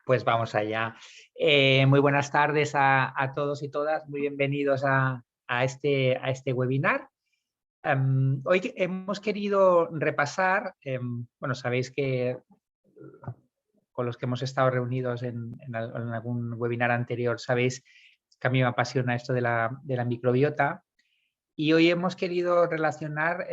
Pues vamos allá. Muy buenas tardes a todos y todas. Muy bienvenidos a este webinar. Hoy hemos querido repasar, bueno, sabéis que con los que hemos estado reunidos en algún webinar anterior, sabéis que a mí me apasiona esto de la microbiota. Y hoy hemos querido relacionar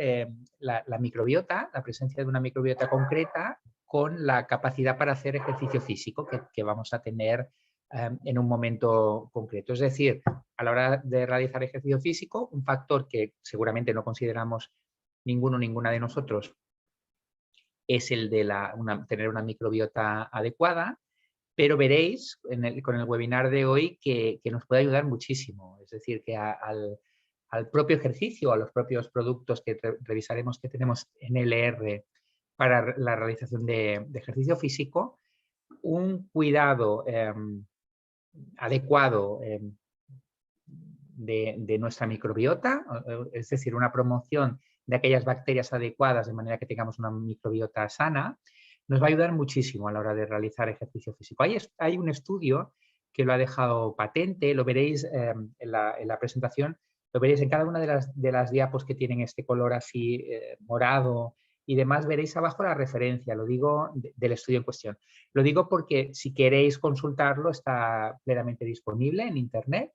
la microbiota, la presencia de una microbiota concreta, con la capacidad para hacer ejercicio físico que vamos a tener en un momento concreto. Es decir, a la hora de realizar ejercicio físico, un factor que seguramente no consideramos ninguna de nosotros es el de tener una microbiota adecuada, pero veréis con el webinar de hoy que nos puede ayudar muchísimo. Es decir, que al propio ejercicio, a los propios productos que revisaremos que tenemos en LR para la realización de ejercicio físico, un cuidado adecuado de nuestra microbiota, es decir, una promoción de aquellas bacterias adecuadas de manera que tengamos una microbiota sana, nos va a ayudar muchísimo a la hora de realizar ejercicio físico. Hay un estudio que lo ha dejado patente, lo veréis en la presentación, lo veréis en cada una de las diapos que tienen este color así morado y demás, veréis abajo la referencia, lo digo, del estudio en cuestión. Lo digo porque si queréis consultarlo está plenamente disponible en internet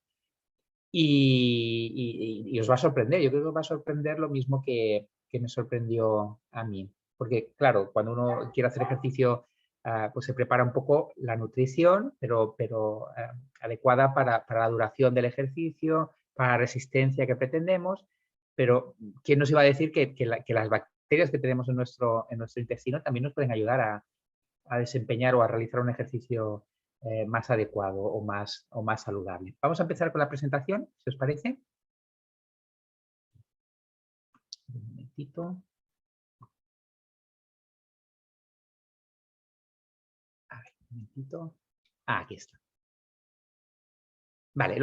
y os va a sorprender. Yo creo que os va a sorprender lo mismo que me sorprendió a mí. Porque, claro, cuando uno quiere hacer ejercicio, pues se prepara un poco la nutrición, pero adecuada para la duración del ejercicio, para la resistencia que pretendemos. Pero, ¿quién nos iba a decir que las bacterias que tenemos en nuestro intestino también nos pueden ayudar a desempeñar o a realizar un ejercicio más adecuado o más saludable? Vamos a empezar con la presentación, si os parece. Un momentito. A ver, un momentito. Aquí está. Vale,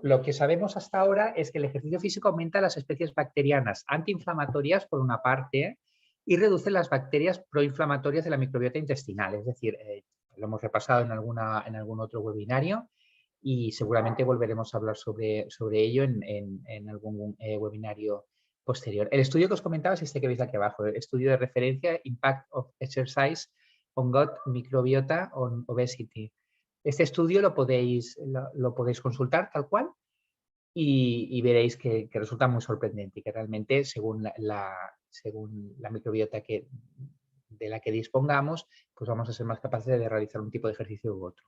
lo que sabemos hasta ahora es que el ejercicio físico aumenta las especies bacterianas antiinflamatorias, por una parte, y reduce las bacterias proinflamatorias de la microbiota intestinal. Es decir, lo hemos repasado en algún otro webinario y seguramente volveremos a hablar sobre ello en algún webinario posterior. El estudio que os comentaba es este que veis aquí abajo, el estudio de referencia Impact of Exercise on Gut Microbiota on Obesity. Este estudio lo podéis consultar tal cual y veréis que resulta muy sorprendente y que realmente según la microbiota de la que dispongamos, pues vamos a ser más capaces de realizar un tipo de ejercicio u otro.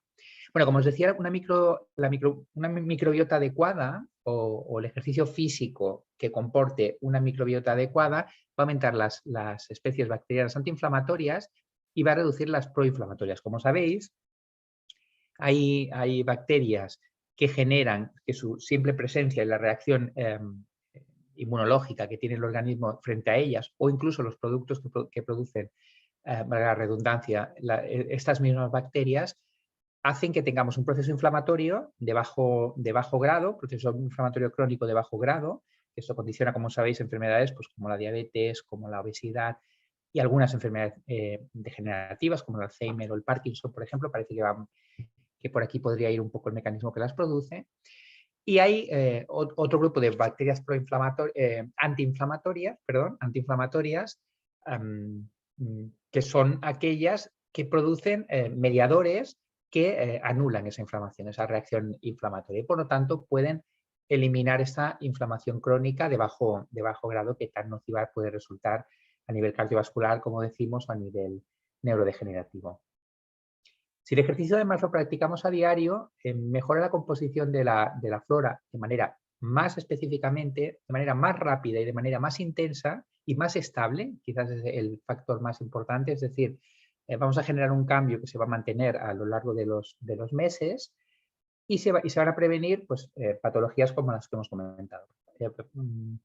Bueno, como os decía, una microbiota adecuada o el ejercicio físico que comporte una microbiota adecuada va a aumentar las especies bacterianas antiinflamatorias y va a reducir las proinflamatorias. Como sabéis, hay bacterias que generan que su simple presencia en la reacción inmunológica que tiene el organismo frente a ellas o incluso los productos que producen, para la redundancia, estas mismas bacterias hacen que tengamos un proceso inflamatorio de bajo grado, proceso inflamatorio crónico de bajo grado, que esto condiciona, como sabéis, enfermedades pues, como la diabetes, como la obesidad y algunas enfermedades degenerativas como el Alzheimer o el Parkinson, por ejemplo, parece que por aquí podría ir un poco el mecanismo que las produce. Y hay otro grupo de bacterias antiinflamatorias, que son aquellas que producen mediadores que anulan esa inflamación, esa reacción inflamatoria. Y por lo tanto pueden eliminar esta inflamación crónica de bajo grado que tan nociva puede resultar a nivel cardiovascular, como decimos, o a nivel neurodegenerativo. Si el ejercicio además lo practicamos a diario, mejora la composición de la flora de manera más específicamente, de manera más rápida y de manera más intensa y más estable, quizás es el factor más importante, es decir, vamos a generar un cambio que se va a mantener a lo largo de los meses y se van a prevenir pues, patologías como las que hemos comentado.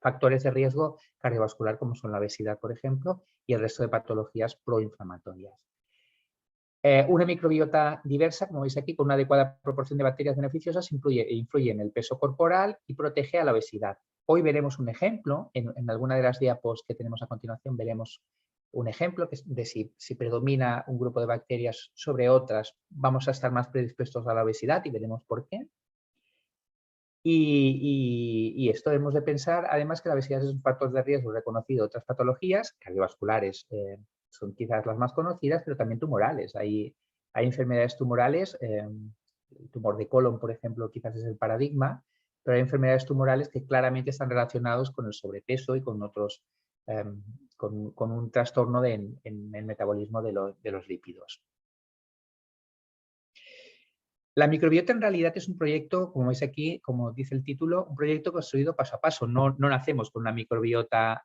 Factores de riesgo cardiovascular como son la obesidad, por ejemplo, y el resto de patologías proinflamatorias. Una microbiota diversa, como veis aquí, con una adecuada proporción de bacterias beneficiosas influye en el peso corporal y protege a la obesidad. Hoy veremos un ejemplo, en alguna de las diapos que tenemos a continuación veremos un ejemplo de si predomina un grupo de bacterias sobre otras, vamos a estar más predispuestos a la obesidad y veremos por qué. Y esto hemos de pensar, además, que la obesidad es un factor de riesgo reconocido de otras patologías cardiovasculares, son quizás las más conocidas, pero también tumorales. Hay enfermedades tumorales, el tumor de colon, por ejemplo, quizás es el paradigma, pero hay enfermedades tumorales que claramente están relacionados con el sobrepeso y con otros, con un trastorno en el metabolismo de los lípidos. La microbiota en realidad es un proyecto, como veis aquí, como dice el título, un proyecto construido paso a paso. No nacemos con una microbiota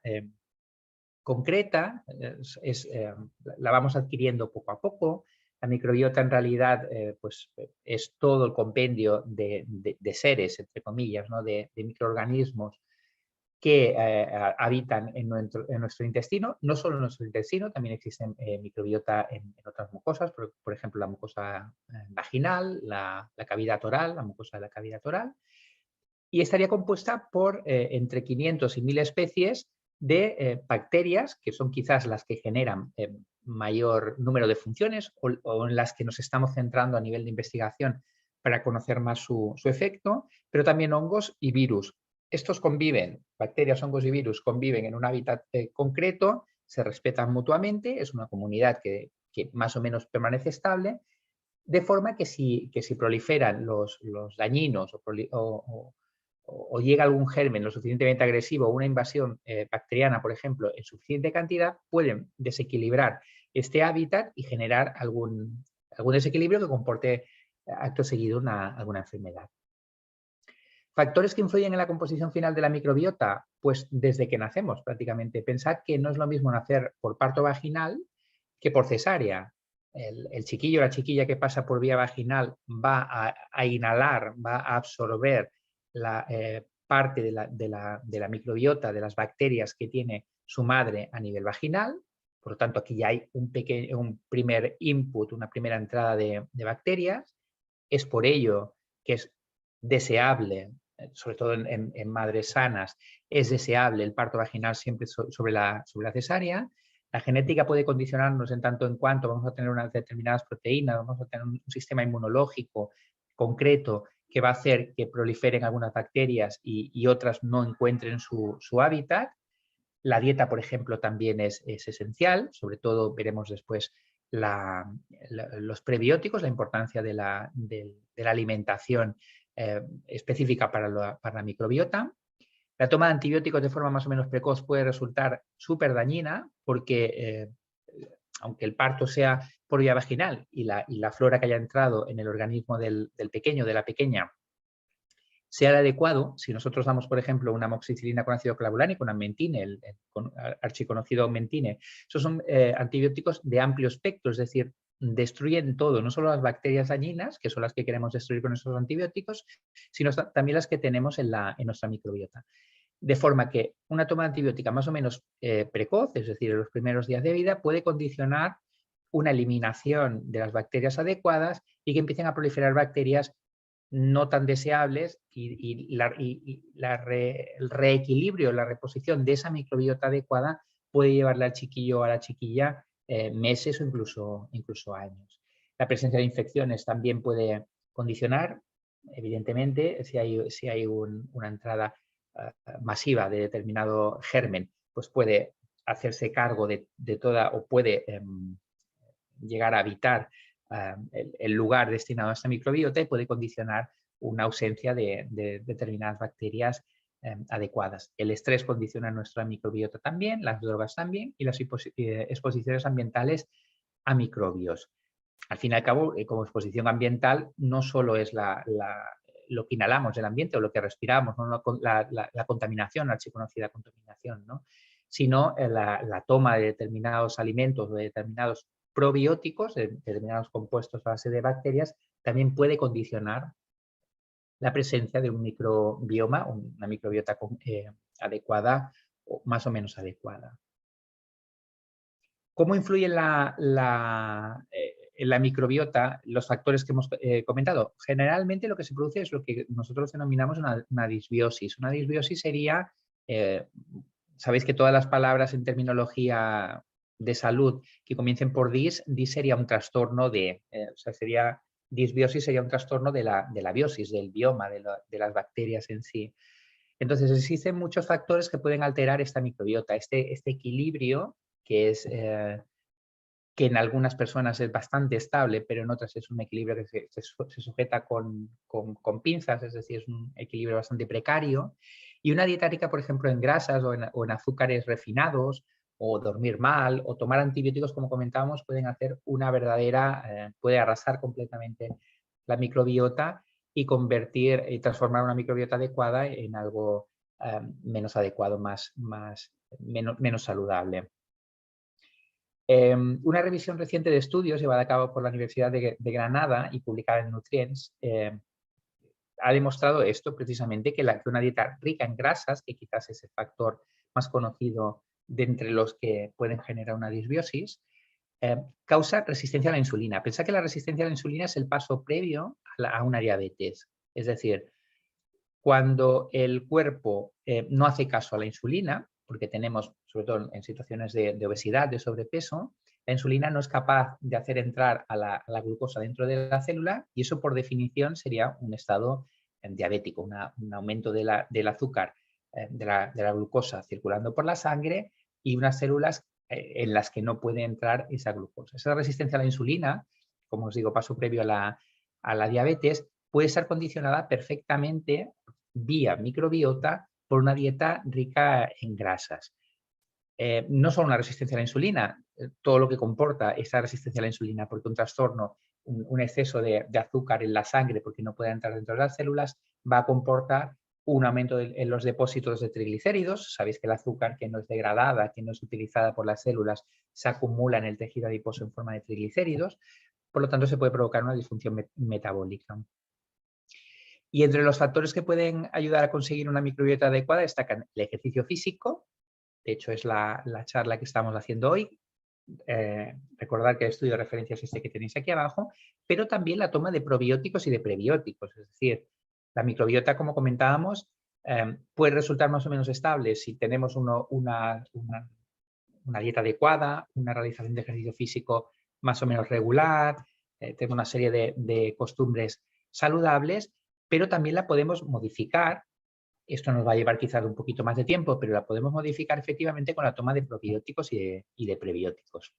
concreta, la vamos adquiriendo poco a poco. La microbiota en realidad pues, es todo el compendio de seres, entre comillas, ¿no? de microorganismos que habitan en nuestro intestino, no solo en nuestro intestino, también existe microbiota en otras mucosas, por ejemplo, la mucosa vaginal, la cavidad oral, la mucosa de la cavidad oral, y estaría compuesta por entre 500 y 1000 especies de bacterias, que son quizás las que generan mayor número de funciones o en las que nos estamos centrando a nivel de investigación para conocer más su efecto, pero también hongos y virus. Estos conviven, bacterias, hongos y virus conviven en un hábitat concreto, se respetan mutuamente, es una comunidad que más o menos permanece estable, de forma que si proliferan los dañinos o llega algún germen lo suficientemente agresivo o una invasión bacteriana, por ejemplo, en suficiente cantidad, pueden desequilibrar este hábitat y generar algún desequilibrio que comporte acto seguido alguna enfermedad. ¿Factores que influyen en la composición final de la microbiota? Pues desde que nacemos prácticamente. Pensad que no es lo mismo nacer por parto vaginal que por cesárea. El chiquillo o la chiquilla que pasa por vía vaginal va a inhalar, va a absorber la parte de la microbiota, de las bacterias que tiene su madre a nivel vaginal. Por lo tanto, aquí ya hay un primer input, una primera entrada de bacterias. Es por ello que es deseable, sobre todo en madres sanas, es deseable el parto vaginal siempre sobre la cesárea. La genética puede condicionarnos en tanto en cuanto vamos a tener unas determinadas proteínas, vamos a tener un sistema inmunológico concreto que va a hacer que proliferen algunas bacterias y otras no encuentren su hábitat. La dieta, por ejemplo, también es esencial, sobre todo veremos después los prebióticos, la importancia de la alimentación específica para la microbiota. La toma de antibióticos de forma más o menos precoz puede resultar súper dañina porque aunque el parto sea por vía vaginal y la flora que haya entrado en el organismo del pequeño, de la pequeña, sea el adecuado, si nosotros damos, por ejemplo, una amoxicilina con ácido clavulánico, una mentine, el archiconocido mentine, esos son antibióticos de amplio espectro, es decir, destruyen todo, no solo las bacterias dañinas, que son las que queremos destruir con esos antibióticos, sino también las que tenemos en nuestra microbiota. De forma que una toma antibiótica más o menos precoz, es decir, en los primeros días de vida, puede condicionar una eliminación de las bacterias adecuadas y que empiecen a proliferar bacterias no tan deseables y el reequilibrio, la reposición de esa microbiota adecuada puede llevarle al chiquillo o a la chiquilla meses o incluso años. La presencia de infecciones también puede condicionar, evidentemente, si hay una entrada masiva de determinado germen, pues puede hacerse cargo de toda o puede llegar a habitar el lugar destinado a esta microbiota y puede condicionar una ausencia de determinadas bacterias adecuadas. El estrés condiciona nuestra microbiota también, las drogas también y las exposiciones ambientales a microbios. Al fin y al cabo, como exposición ambiental, no solo es lo que inhalamos del ambiente o lo que respiramos, ¿no? la contaminación, la archiconocida contaminación, ¿no? Sino la toma de determinados alimentos o de determinados probióticos, de determinados compuestos a base de bacterias, también puede condicionar la presencia de un microbioma, una microbiota adecuada o más o menos adecuada. ¿Cómo influye en la microbiota los factores que hemos comentado? Generalmente lo que se produce es lo que nosotros denominamos una disbiosis. Una disbiosis sería, sabéis que todas las palabras en terminología de salud que comiencen por dis sería un trastorno o sea, disbiosis sería un trastorno de la biosis, del bioma, de las bacterias en sí. Entonces, existen muchos factores que pueden alterar esta microbiota, este equilibrio que que en algunas personas es bastante estable, pero en otras es un equilibrio que se sujeta con pinzas, es decir, es un equilibrio bastante precario. Y una dieta rica, por ejemplo, en grasas o en azúcares refinados, o dormir mal, o tomar antibióticos, como comentábamos, pueden hacer una verdadera, puede arrasar completamente la microbiota y transformar una microbiota adecuada en algo menos adecuado, menos saludable. Una revisión reciente de estudios llevada a cabo por la Universidad de Granada y publicada en Nutrients ha demostrado esto precisamente, que una dieta rica en grasas, que quizás es el factor más conocido de entre los que pueden generar una disbiosis, causa resistencia a la insulina. Pensad que la resistencia a la insulina es el paso previo a una diabetes. Es decir, cuando el cuerpo no hace caso a la insulina, porque tenemos, sobre todo en situaciones de obesidad, de sobrepeso, la insulina no es capaz de hacer entrar a la glucosa dentro de la célula, y eso por definición sería un estado diabético, un aumento del azúcar, de la glucosa circulando por la sangre, y unas células en las que no puede entrar esa glucosa. Esa resistencia a la insulina, como os digo, paso previo a la diabetes, puede estar condicionada perfectamente vía microbiota por una dieta rica en grasas. No solo una resistencia a la insulina, todo lo que comporta esa resistencia a la insulina, porque un trastorno, un exceso de azúcar en la sangre porque no puede entrar dentro de las células, va a comportar un aumento en los depósitos de triglicéridos. Sabéis que el azúcar que no es degradada, que no es utilizada por las células, se acumula en el tejido adiposo en forma de triglicéridos. Por lo tanto, se puede provocar una disfunción metabólica. Y entre los factores que pueden ayudar a conseguir una microbiota adecuada destacan el ejercicio físico. De hecho, es la charla que estamos haciendo hoy. Recordad que el estudio de referencia es este que tenéis aquí abajo, pero también la toma de probióticos y de prebióticos. Es decir, la microbiota, como comentábamos, puede resultar más o menos estable si tenemos una dieta adecuada, una realización de ejercicio físico más o menos regular, tenemos una serie de costumbres saludables, pero también la podemos modificar. Esto nos va a llevar quizás un poquito más de tiempo, pero la podemos modificar efectivamente con la toma de probióticos y de prebióticos.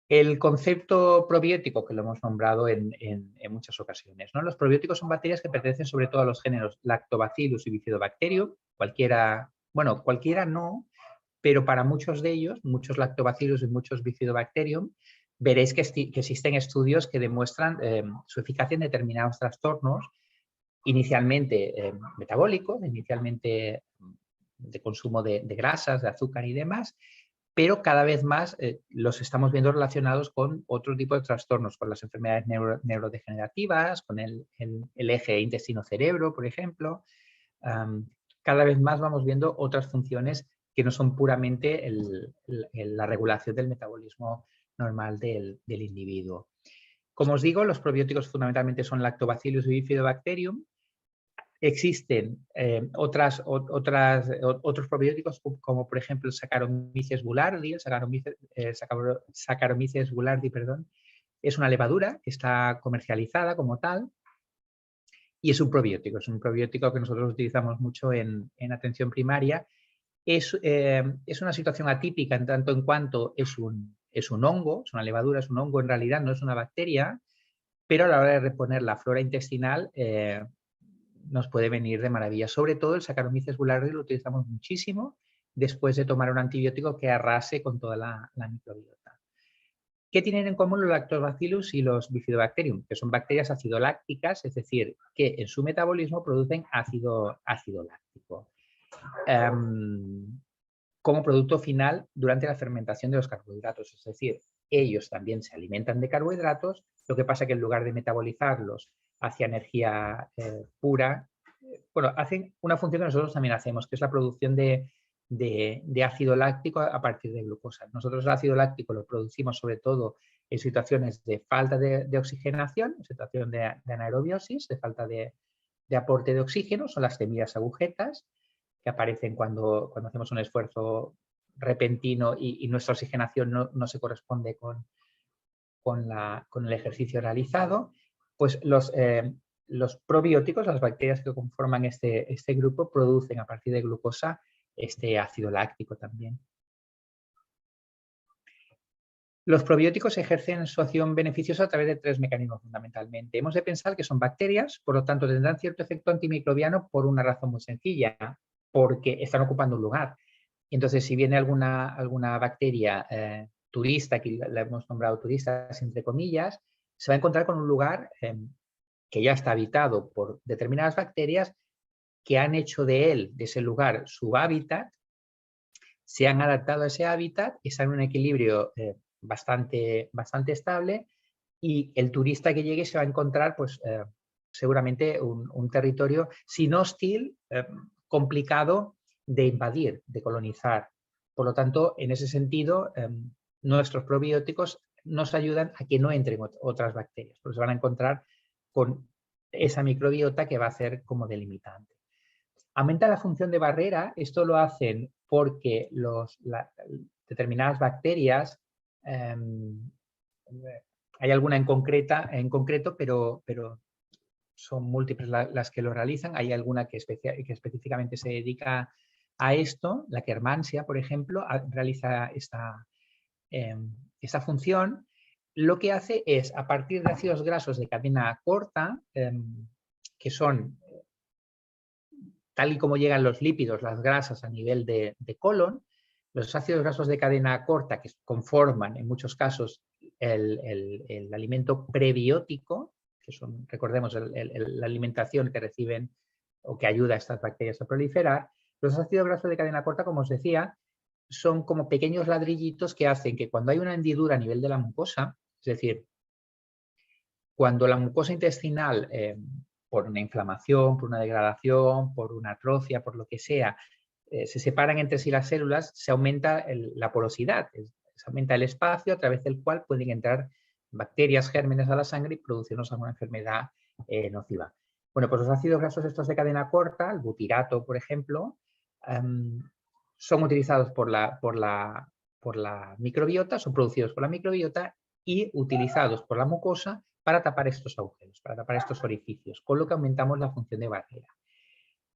El concepto probiótico, que lo hemos nombrado en muchas ocasiones, ¿no? Los probióticos son bacterias que pertenecen sobre todo a los géneros Lactobacillus y Bifidobacterium. Cualquiera no, pero para muchos de ellos, muchos Lactobacillus y muchos Bifidobacterium, veréis que existen estudios que demuestran su eficacia en determinados trastornos, inicialmente metabólicos, inicialmente de consumo de grasas, de azúcar y demás, pero cada vez más los estamos viendo relacionados con otro tipo de trastornos, con las enfermedades neurodegenerativas, con el eje intestino-cerebro, por ejemplo. Cada vez más vamos viendo otras funciones que no son puramente la regulación del metabolismo normal del individuo. Como os digo, los probióticos fundamentalmente son Lactobacillus y Bifidobacterium. Existen otros probióticos, como por ejemplo el Saccharomyces boulardii. Saccharomyces boulardii, perdón, es una levadura que está comercializada como tal y es un probiótico que nosotros utilizamos mucho en atención primaria. Es una situación atípica en tanto en cuanto es un hongo, es una levadura, es un hongo, en realidad no es una bacteria, pero a la hora de reponer la flora intestinal nos puede venir de maravilla. Sobre todo el Saccharomyces boulardii lo utilizamos muchísimo después de tomar un antibiótico que arrase con toda la microbiota. ¿Qué tienen en común los Lactobacillus y los Bifidobacterium? Que son bacterias acidolácticas, es decir, que en su metabolismo producen ácido láctico como producto final durante la fermentación de los carbohidratos. Es decir, ellos también se alimentan de carbohidratos, lo que pasa que en lugar de metabolizarlos hacia energía pura, bueno, hacen una función que nosotros también hacemos, que es la producción de ácido láctico a partir de glucosa. Nosotros el ácido láctico lo producimos sobre todo en situaciones de falta de oxigenación, en situación de anaerobiosis, de falta de aporte de oxígeno, son las temidas agujetas, que aparecen cuando hacemos un esfuerzo repentino y nuestra oxigenación no se corresponde con el ejercicio realizado, pues los probióticos, las bacterias que conforman este grupo, producen a partir de glucosa este ácido láctico también. Los probióticos ejercen su acción beneficiosa a través de 3 mecanismos fundamentalmente. Hemos de pensar que son bacterias, por lo tanto tendrán cierto efecto antimicrobiano por una razón muy sencilla, porque están ocupando un lugar. Entonces, si viene alguna bacteria turista, que la hemos nombrado turistas entre comillas, se va a encontrar con un lugar que ya está habitado por determinadas bacterias que han hecho de ese lugar, su hábitat, se han adaptado a ese hábitat, están en un equilibrio bastante estable, y el turista que llegue se va a encontrar pues, seguramente un territorio, sin hostil, complicado de invadir, de colonizar. Por lo tanto, en ese sentido, nuestros probióticos nos ayudan a que no entren otras bacterias, porque se van a encontrar con esa microbiota que va a hacer como delimitante. Aumenta la función de barrera. Esto lo hacen porque determinadas bacterias, hay alguna en concreto, pero son múltiples las que lo realizan. Hay alguna que específicamente se dedica a esto. La Kermansia, por ejemplo, realiza esta función. Lo que hace es, a partir de ácidos grasos de cadena corta, que son, tal y como llegan los lípidos, las grasas a nivel de colon, los ácidos grasos de cadena corta, que conforman en muchos casos el alimento prebiótico, que son, recordemos, la alimentación que reciben o que ayuda a estas bacterias a proliferar. Los ácidos grasos de cadena corta, como os decía, son como pequeños ladrillitos que hacen que cuando hay una hendidura a nivel de la mucosa, es decir, cuando la mucosa intestinal, por una inflamación, por una degradación, por una atrofia, por lo que sea, se separan entre sí las células, se aumenta la porosidad, se aumenta el espacio a través del cual pueden entrar bacterias, gérmenes a la sangre y producirnos alguna enfermedad nociva. Bueno, pues los ácidos grasos estos de cadena corta, el butirato, por ejemplo, son utilizados por la microbiota, son producidos por la microbiota y utilizados por la mucosa para tapar estos agujeros, para tapar estos orificios, con lo que aumentamos la función de barrera.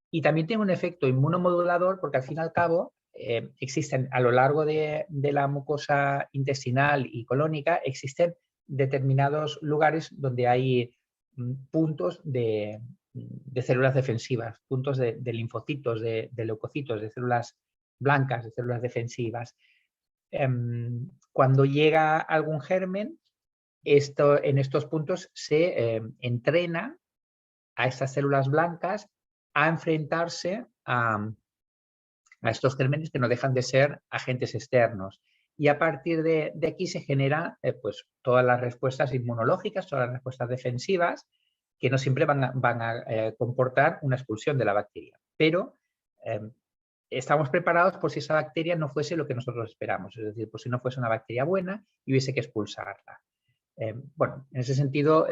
Y también tiene un efecto inmunomodulador porque al fin y al cabo existen a lo largo de la mucosa intestinal y colónica, existen determinados lugares donde hay puntos de células defensivas, puntos de linfocitos, de leucocitos, de células blancas, de células defensivas. Cuando llega algún germen, en estos puntos se entrena a estas células blancas a enfrentarse a estos gérmenes que no dejan de ser agentes externos. Y a partir de aquí se generan pues, todas las respuestas inmunológicas, todas las respuestas defensivas, que no siempre van a comportar una expulsión de la bacteria. Pero estamos preparados por si esa bacteria no fuese lo que nosotros esperamos, es decir, por si no fuese una bacteria buena y hubiese que expulsarla. Bueno, en ese sentido,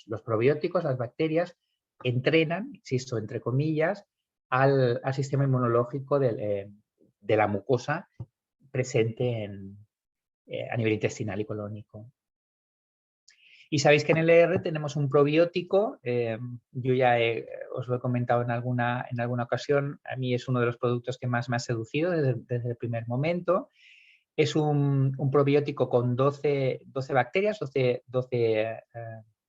los probióticos, las bacterias, entrenan, insisto, entre comillas, al sistema inmunológico de la mucosa presente a nivel intestinal y colónico. Y sabéis que en el ER tenemos un probiótico, yo ya os lo he comentado en alguna ocasión, a mí es uno de los productos que más me ha seducido desde el primer momento. Es un probiótico con 12 bacterias, 12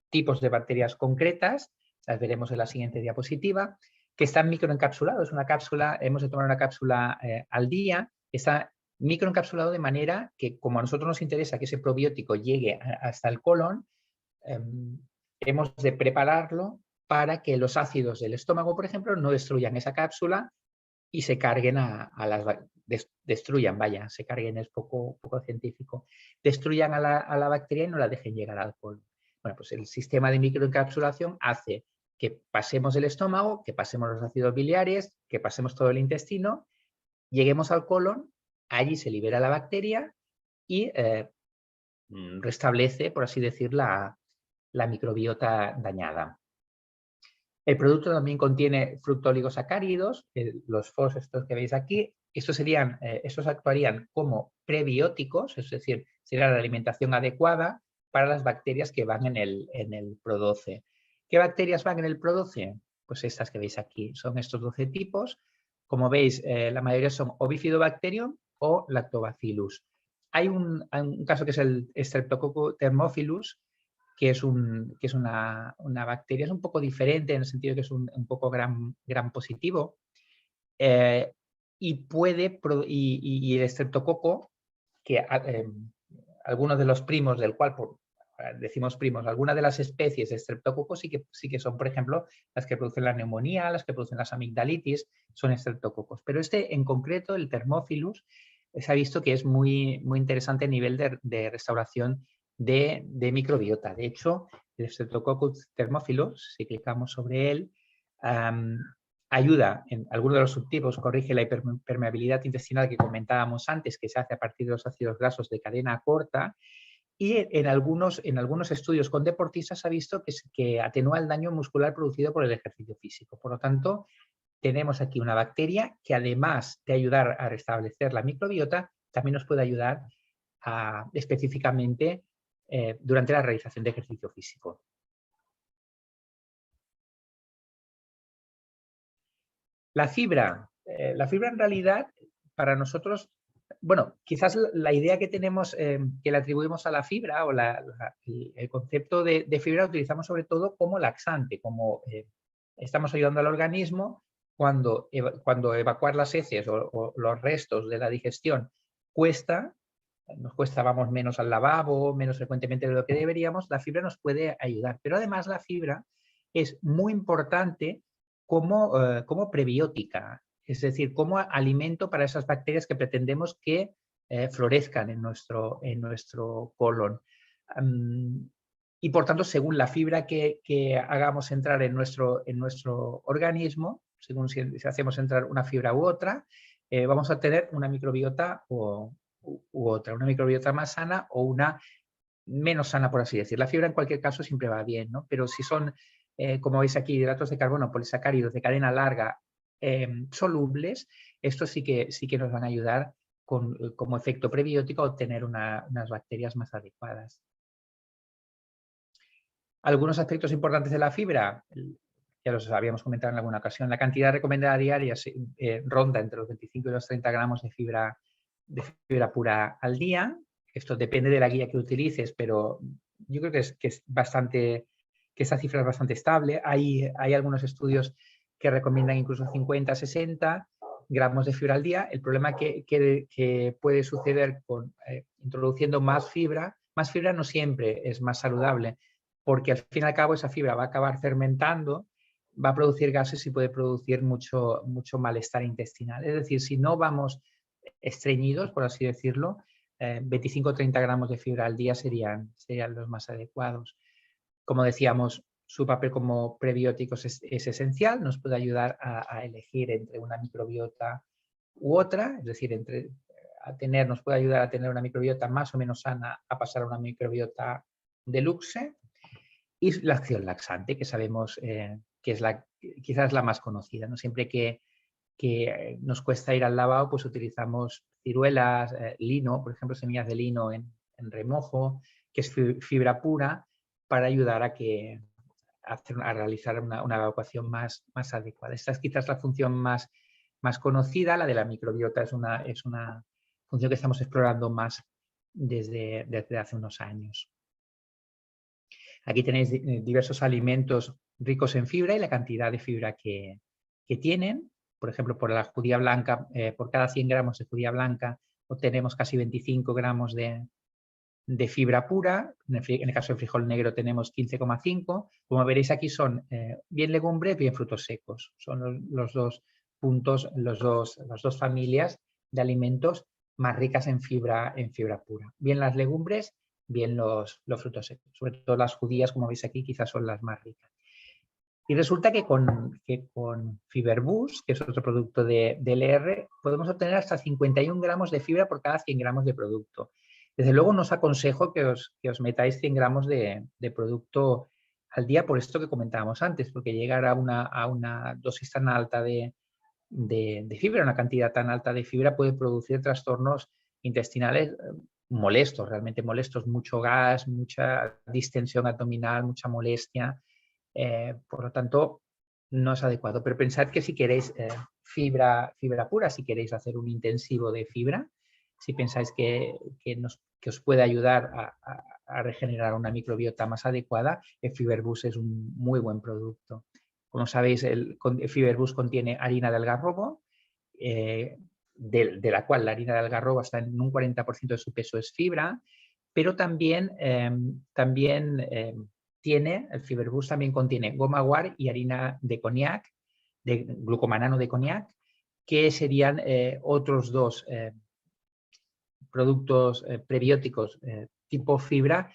tipos de bacterias concretas, las veremos en la siguiente diapositiva, que están microencapsulados. Una cápsula, hemos de tomar una cápsula al día, está microencapsulado de manera que, como a nosotros nos interesa que ese probiótico llegue hasta el colon, hemos de prepararlo para que los ácidos del estómago, por ejemplo, no destruyan esa cápsula y se carguen destruyan, vaya, se carguen es poco científico, destruyan a la bacteria y no la dejen llegar al colon. Bueno, pues el sistema de microencapsulación hace que pasemos el estómago, que pasemos los ácidos biliares, que pasemos todo el intestino, lleguemos al colon, allí se libera la bacteria y restablece, por así decir, la microbiota dañada. El producto también contiene fructooligosacáridos, los FOS estos que veis aquí. Estos actuarían como prebióticos, es decir, sería la alimentación adecuada para las bacterias que van en el PRO12. ¿Qué bacterias van en el PRO12? Pues estas que veis aquí, son estos 12 tipos. Como veis, la mayoría son o Bifidobacterium o Lactobacillus. Hay un caso que es el Streptococcus thermophilus, que es una bacteria, es un poco diferente en el sentido que es un poco gram positivo, y el estreptococo, que algunos de los primos del cual decimos primos, algunas de las especies de estreptococo sí que son, por ejemplo, las que producen la neumonía, las que producen las amigdalitis, son estreptococos. Pero este en concreto, el Thermophilus, se ha visto que es muy, muy interesante a nivel de restauración de microbiota. De hecho, el Streptococcus thermophilus, si clicamos sobre él, ayuda en algunos de los subtipos, corrige la hiperpermeabilidad intestinal que comentábamos antes, que se hace a partir de los ácidos grasos de cadena corta, y en algunos estudios con deportistas se ha visto que atenúa el daño muscular producido por el ejercicio físico. Por lo tanto, tenemos aquí una bacteria que, además de ayudar a restablecer la microbiota, también nos puede ayudar específicamente durante la realización de ejercicio físico. La fibra en realidad para nosotros, bueno, quizás la idea que tenemos, que le atribuimos a la fibra o el concepto de fibra lo utilizamos sobre todo como laxante, como estamos ayudando al organismo cuando evacuar las heces o los restos de la digestión nos cuesta, vamos menos al lavabo, menos frecuentemente de lo que deberíamos, la fibra nos puede ayudar. Pero además la fibra es muy importante como prebiótica, es decir, como alimento para esas bacterias que pretendemos que florezcan en nuestro colon. Y por tanto, según la fibra que hagamos entrar en nuestro organismo, según si hacemos entrar una fibra u otra, vamos a tener una microbiota u otra, una microbiota más sana o una menos sana, por así decir. La fibra en cualquier caso siempre va bien, ¿no? Pero si son, como veis aquí, hidratos de carbono, polisacáridos de cadena larga solubles, estos sí que nos van a ayudar como efecto prebiótico a obtener unas bacterias más adecuadas. Algunos aspectos importantes de la fibra, ya los habíamos comentado en alguna ocasión, la cantidad recomendada diaria ronda entre los 25 y los 30 gramos de fibra pura al día. Esto depende de la guía que utilices, pero yo creo que esta cifra es bastante estable. Hay algunos estudios que recomiendan incluso 50, 60 gramos de fibra al día. El problema que puede suceder introduciendo más fibra no siempre es más saludable, porque al fin y al cabo esa fibra va a acabar fermentando, va a producir gases y puede producir mucho malestar intestinal. Es decir, si no vamos estreñidos, por así decirlo, 25 o 30 gramos de fibra al día serían los más adecuados. Como decíamos, su papel como prebióticos es esencial, nos puede ayudar a elegir entre una microbiota u otra, es decir, nos puede ayudar a tener una microbiota más o menos sana a pasar a una microbiota deluxe. Y la acción laxante, que sabemos que es quizás la más conocida, ¿no? Siempre que nos cuesta ir al lavabo, pues utilizamos ciruelas, lino, por ejemplo, semillas de lino en remojo, que es fibra pura, para ayudar a realizar una evacuación más adecuada. Esta es quizás la función más conocida, la de la microbiota es una función que estamos explorando más desde hace unos años. Aquí tenéis diversos alimentos ricos en fibra y la cantidad de fibra que tienen. Por ejemplo, por la judía blanca, por cada 100 gramos de judía blanca obtenemos casi 25 gramos de fibra pura. En el caso del frijol negro tenemos 15,5. Como veréis aquí son bien legumbres, bien frutos secos. Son los dos puntos, las dos familias de alimentos más ricas en fibra pura. Bien las legumbres, bien los frutos secos. Sobre todo las judías, como veis aquí, quizás son las más ricas. Y resulta que con Fiberboost, que es otro producto de LR, podemos obtener hasta 51 gramos de fibra por cada 100 gramos de producto. Desde luego no os aconsejo que os metáis 100 gramos de producto al día por esto que comentábamos antes, porque llegar a una dosis tan alta de fibra, una cantidad tan alta de fibra puede producir trastornos intestinales molestos, realmente molestos, mucho gas, mucha distensión abdominal, mucha molestia. Por lo tanto, no es adecuado. Pero pensad que si queréis fibra pura, si queréis hacer un intensivo de fibra, si pensáis que os puede ayudar a regenerar una microbiota más adecuada, el Fiberbus es un muy buen producto. Como sabéis, el Fiberbus contiene harina de algarrobo, de la cual la harina de algarrobo hasta en un 40% de su peso es fibra, pero también, el Fiberbus también contiene goma guar y harina de coñac, de glucomanano de coñac, que serían otros dos productos prebióticos tipo fibra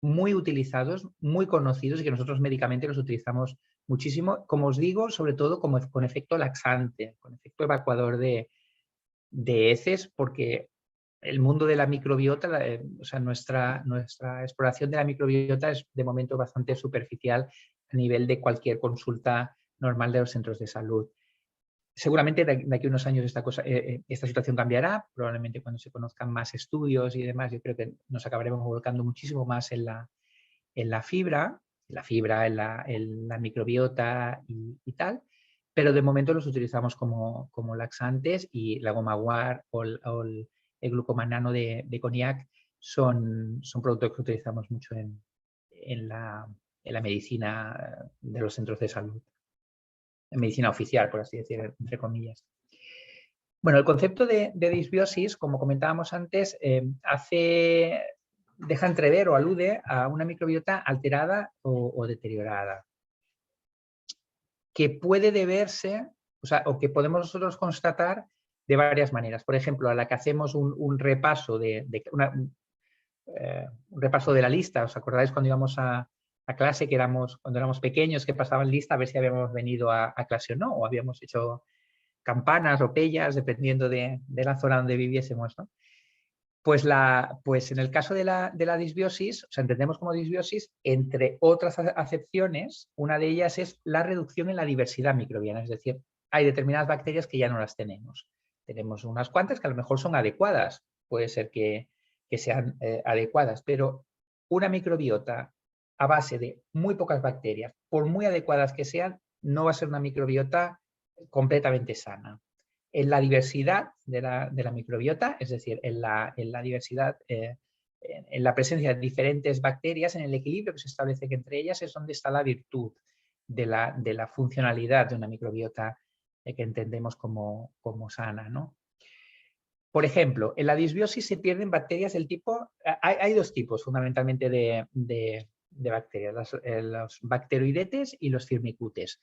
muy utilizados, muy conocidos y que nosotros médicamente los utilizamos muchísimo, como os digo, sobre todo con efecto laxante, con efecto evacuador de heces, porque el mundo de la microbiota, o sea, nuestra exploración de la microbiota es de momento bastante superficial a nivel de cualquier consulta normal de los centros de salud. Seguramente de aquí a unos años esta situación cambiará, probablemente cuando se conozcan más estudios y demás, yo creo que nos acabaremos volcando muchísimo más en la fibra, en la microbiota y tal, pero de momento los utilizamos como laxantes y la goma guar o el glucomanano de coñac son productos que utilizamos mucho en la medicina de los centros de salud. En medicina oficial, por así decir, entre comillas. Bueno, el concepto de disbiosis, como comentábamos antes, deja entrever o alude a una microbiota alterada o deteriorada, que puede deberse, o que podemos nosotros constatar de varias maneras. Por ejemplo, a la que hacemos un repaso un repaso de la lista. ¿Os acordáis cuando íbamos a clase, cuando éramos pequeños, que pasaban lista a ver si habíamos venido a clase o no, o habíamos hecho campanas o pellas, dependiendo de la zona donde viviésemos, ¿no? Pues en el caso de la disbiosis, o sea, entendemos como disbiosis, entre otras acepciones, una de ellas es la reducción en la diversidad microbiana, es decir, hay determinadas bacterias que ya no las tenemos. Tenemos unas cuantas que a lo mejor son adecuadas, puede ser que sean adecuadas, pero una microbiota a base de muy pocas bacterias, por muy adecuadas que sean, no va a ser una microbiota completamente sana. En la diversidad de la microbiota, es decir, en la diversidad, en la presencia de diferentes bacterias, en el equilibrio que se establece entre ellas, es donde está la virtud de la funcionalidad de una microbiota que entendemos como sana, ¿no? Por ejemplo, en la disbiosis se pierden bacterias del tipo... Hay dos tipos fundamentalmente de bacterias, los bacteroidetes y los firmicutes.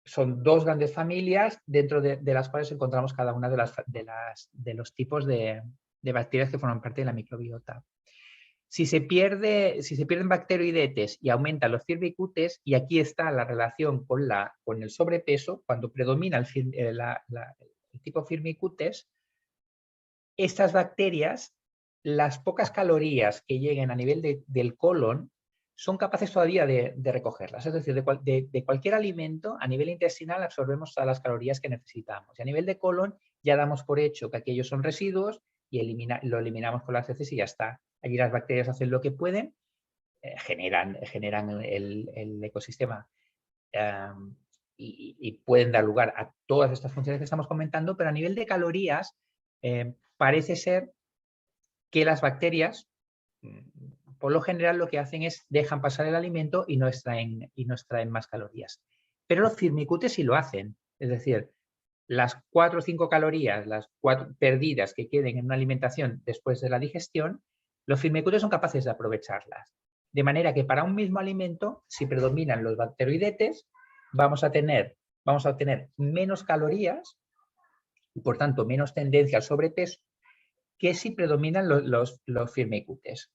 Son dos grandes familias dentro de las cuales encontramos cada una de los tipos de bacterias que forman parte de la microbiota. Si se pierden bacteroidetes y aumentan los firmicutes, y aquí está la relación con el sobrepeso, cuando predomina el tipo firmicutes, estas bacterias, las pocas calorías que lleguen a nivel del colon, son capaces todavía de recogerlas. Es decir, de cualquier alimento, a nivel intestinal absorbemos todas las calorías que necesitamos. Y a nivel de colon ya damos por hecho que aquellos son residuos y lo eliminamos con las heces y ya está. Allí las bacterias hacen lo que pueden, generan el ecosistema y pueden dar lugar a todas estas funciones que estamos comentando, pero a nivel de calorías parece ser que las bacterias, por lo general, lo que hacen es dejan pasar el alimento y no extraen más calorías. Pero los firmicutes sí lo hacen. Es decir, las 4 o 5 calorías, las 4 perdidas que queden en una alimentación después de la digestión, los firmicutes son capaces de aprovecharlas. De manera que para un mismo alimento, si predominan los bacteroidetes, vamos a obtener menos calorías y, por tanto, menos tendencia al sobrepeso que si predominan los firmicutes.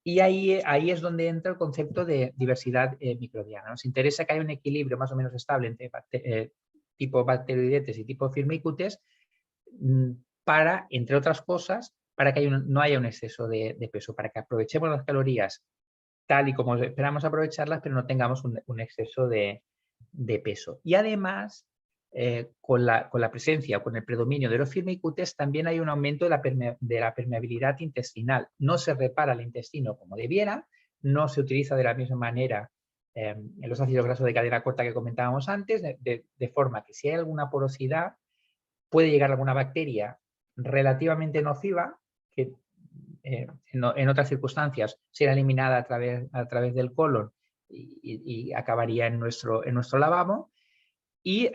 Y ahí es donde entra el concepto de diversidad microbiana. Nos interesa que haya un equilibrio más o menos estable entre tipo bacteroidetes y tipo firmicutes para, entre otras cosas, para que no haya un exceso de peso, para que aprovechemos las calorías tal y como esperamos aprovecharlas, pero no tengamos un exceso de peso. Y además, con la presencia o con el predominio de los firmicutes, también hay un aumento de la permeabilidad intestinal. No se repara el intestino como debiera, no se utiliza de la misma manera en los ácidos grasos de cadena corta que comentábamos antes, de forma que si hay alguna porosidad, puede llegar alguna bacteria relativamente nociva que en otras circunstancias será eliminada a través del colon y acabaría en nuestro lavabo. Y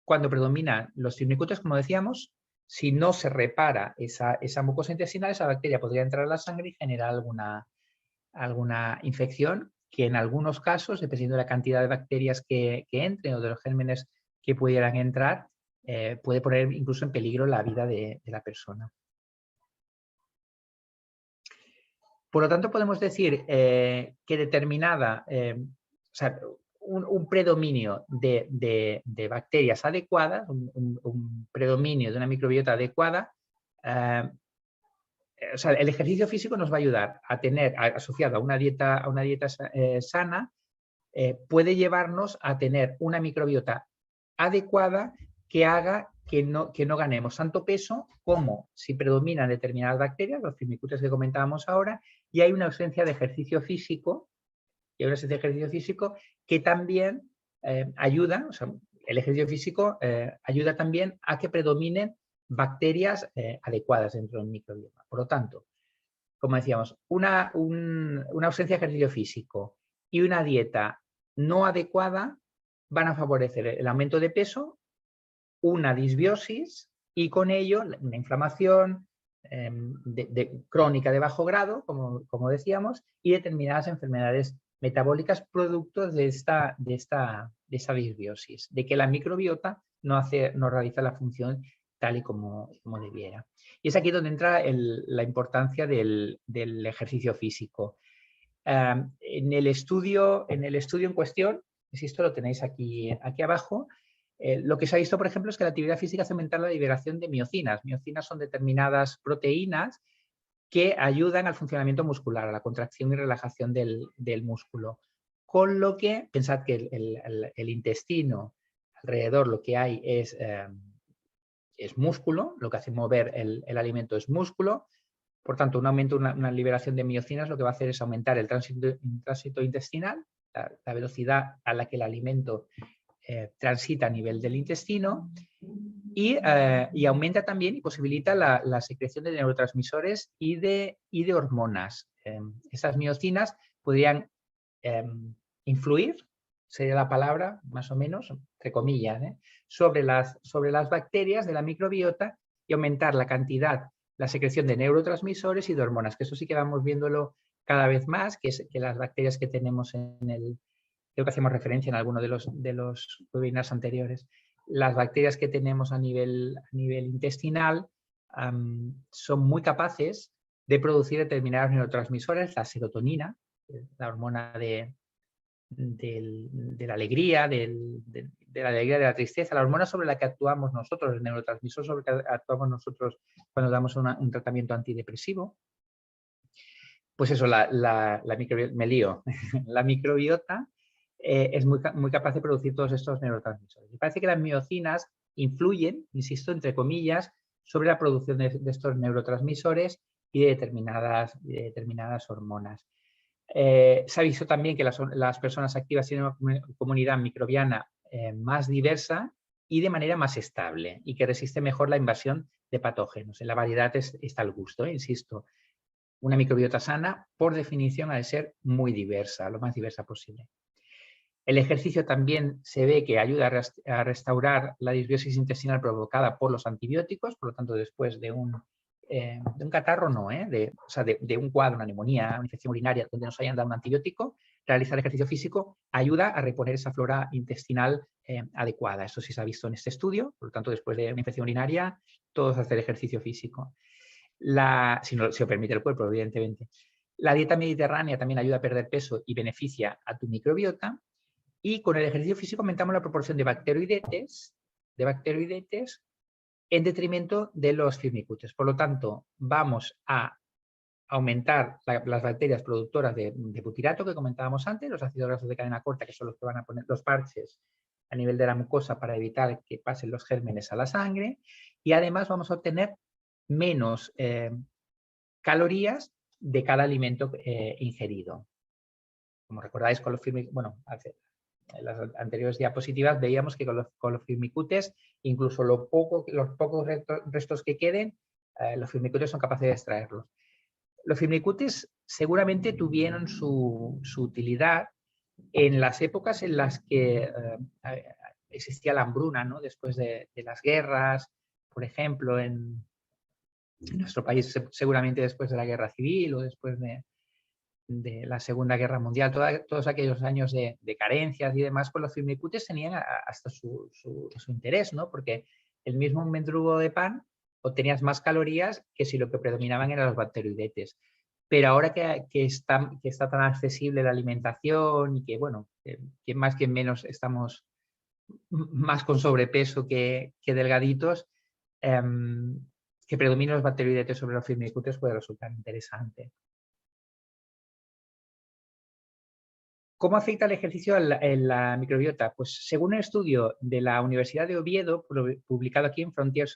cuando predominan los firmicutes, como decíamos, si no se repara esa mucosa intestinal, esa bacteria podría entrar a la sangre y generar alguna infección que en algunos casos, dependiendo de la cantidad de bacterias que entren o de los gérmenes que pudieran entrar, puede poner incluso en peligro la vida de la persona. Por lo tanto, podemos decir que determinada, o sea, un predominio de bacterias adecuadas, un predominio de una microbiota adecuada, o sea, el ejercicio físico nos va a ayudar a tener, asociado a una dieta sana, puede llevarnos a tener una microbiota adecuada que haga que no ganemos tanto peso como si predominan determinadas bacterias, los firmicutes que comentábamos ahora, y hay una ausencia de ejercicio físico, que también ayuda, o sea, el ejercicio físico ayuda también a que predominen bacterias adecuadas dentro del microbioma. Por lo tanto, como decíamos, una ausencia de ejercicio físico y una dieta no adecuada van a favorecer el aumento de peso, una disbiosis y con ello una inflamación crónica de bajo grado, como decíamos, y determinadas enfermedades metabólicas producto de esa disbiosis, de que la microbiota no realiza la función tal y como debiera. Y es aquí donde entra la importancia del ejercicio físico. En el estudio en cuestión, insisto, lo tenéis aquí abajo, lo que se ha visto, por ejemplo, es que la actividad física hace aumentar la liberación de miocinas. Miocinas son determinadas proteínas que ayudan al funcionamiento muscular, a la contracción y relajación del músculo. Con lo que, pensad que el intestino, alrededor lo que hay es músculo, lo que hace mover el alimento es músculo. Por tanto, un aumento, una liberación de miocinas lo que va a hacer es aumentar el tránsito intestinal, la velocidad a la que el alimento transita a nivel del intestino y aumenta también y posibilita la secreción de neurotransmisores y de hormonas. Esas miocinas podrían influir, sería la palabra más o menos, entre comillas, sobre las bacterias de la microbiota y aumentar la cantidad, la secreción de neurotransmisores y de hormonas, que eso sí que vamos viéndolo cada vez más, que las bacterias que tenemos creo que hacemos referencia en alguno de los webinars anteriores, las bacterias que tenemos a nivel intestinal son muy capaces de producir determinados neurotransmisores, la serotonina, la hormona de la alegría, de la alegría, de la tristeza, la hormona sobre la que actuamos nosotros, el neurotransmisor sobre el que actuamos nosotros cuando damos un tratamiento antidepresivo. Pues eso, me lío. La microbiota es muy capaz de producir todos estos neurotransmisores. Y parece que las miocinas influyen, insisto, entre comillas, sobre la producción de estos neurotransmisores y de determinadas hormonas. Se ha visto también que las personas activas tienen una comunidad microbiana más diversa y de manera más estable y que resiste mejor la invasión de patógenos. En la variedad está el gusto, insisto. Una microbiota sana, por definición, ha de ser muy diversa, lo más diversa posible. El ejercicio también se ve que ayuda a restaurar la disbiosis intestinal provocada por los antibióticos, por lo tanto, después de un catarro, de un cuadro, una neumonía, una infección urinaria donde nos hayan dado un antibiótico, realizar ejercicio físico ayuda a reponer esa flora intestinal adecuada. Esto sí se ha visto en este estudio, por lo tanto, después de una infección urinaria, todos hacer ejercicio físico. Si lo permite el cuerpo, evidentemente. La dieta mediterránea también ayuda a perder peso y beneficia a tu microbiota. Y con el ejercicio físico aumentamos la proporción de bacteroidetes en detrimento de los firmicutes. Por lo tanto, vamos a aumentar las bacterias productoras de butirato que comentábamos antes, los ácidos grasos de cadena corta, que son los que van a poner los parches a nivel de la mucosa para evitar que pasen los gérmenes a la sangre, y además vamos a obtener menos calorías de cada alimento ingerido. Como recordáis, con los en las anteriores diapositivas veíamos que con los firmicutes, incluso los pocos restos que queden, los firmicutes son capaces de extraerlos. Los firmicutes seguramente tuvieron su utilidad en las épocas en las que existía la hambruna, ¿no? Después de las guerras, por ejemplo, en nuestro país, seguramente después de la Guerra Civil o después de la Segunda Guerra Mundial, todos aquellos años de carencias y demás, pues los firmicutes tenían hasta su interés, ¿no? Porque el mismo mendrugo de pan obtenías más calorías que si lo que predominaban eran los bacteroidetes. Pero ahora que está tan accesible la alimentación y que, bueno, que más que menos estamos más con sobrepeso que delgaditos, que predominen los bacteroidetes sobre los firmicutes puede resultar interesante. ¿Cómo afecta el ejercicio en la microbiota? Pues según un estudio de la Universidad de Oviedo, publicado aquí en Frontiers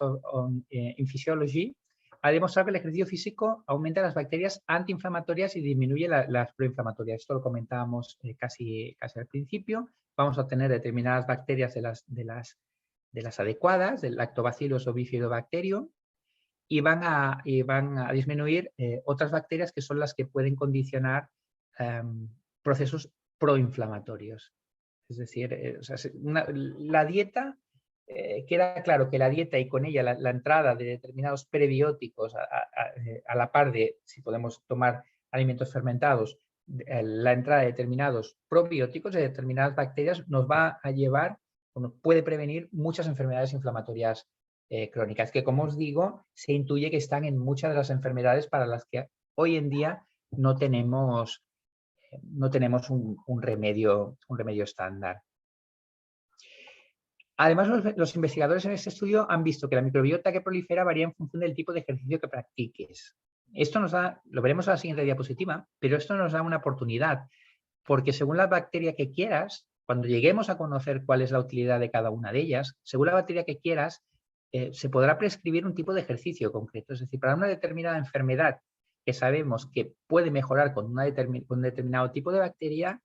in Physiology, ha demostrado que el ejercicio físico aumenta las bacterias antiinflamatorias y disminuye las proinflamatorias. Esto lo comentábamos casi al principio. Vamos a obtener determinadas bacterias de las adecuadas, del Lactobacillus o Bifidobacterium, y van a disminuir otras bacterias que son las que pueden condicionar procesos proinflamatorios. Es decir, la dieta, queda claro que la dieta y con ella la entrada de determinados prebióticos a la par de, si podemos tomar alimentos fermentados, la entrada de determinados probióticos, de determinadas bacterias, nos va a llevar, o nos puede prevenir muchas enfermedades inflamatorias crónicas, que como os digo, se intuye que están en muchas de las enfermedades para las que hoy en día no tenemos un remedio estándar. Además, los investigadores en este estudio han visto que la microbiota que prolifera varía en función del tipo de ejercicio que practiques. Esto nos da, lo veremos en la siguiente diapositiva, pero esto nos da una oportunidad, porque según la bacteria que quieras, cuando lleguemos a conocer cuál es la utilidad de cada una de ellas, según la bacteria que quieras, se podrá prescribir un tipo de ejercicio concreto. Es decir, para una determinada enfermedad que sabemos que puede mejorar con un determinado tipo de bacteria,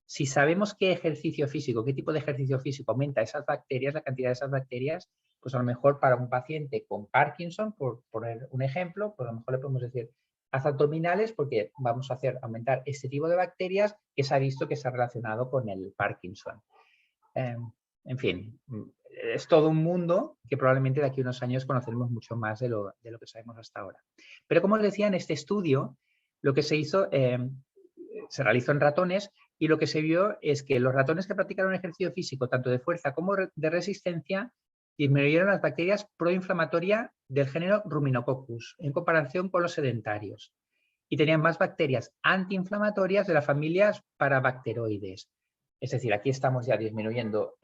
si sabemos qué ejercicio físico, qué tipo de ejercicio físico aumenta esas bacterias, la cantidad de esas bacterias, pues a lo mejor para un paciente con Parkinson, por poner un ejemplo, pues a lo mejor le podemos decir, haz abdominales porque vamos a hacer aumentar este tipo de bacterias que se ha visto que está relacionado con el Parkinson. En fin, es todo un mundo que probablemente de aquí a unos años conoceremos mucho más de lo que sabemos hasta ahora. Pero como os decía, en este estudio lo que se hizo, se realizó en ratones y lo que se vio es que los ratones que practicaron ejercicio físico, tanto de fuerza como de resistencia, disminuyeron las bacterias proinflamatorias del género Ruminococcus en comparación con los sedentarios y tenían más bacterias antiinflamatorias de las familias parabacteroides. Es decir, aquí estamos ya disminuyendo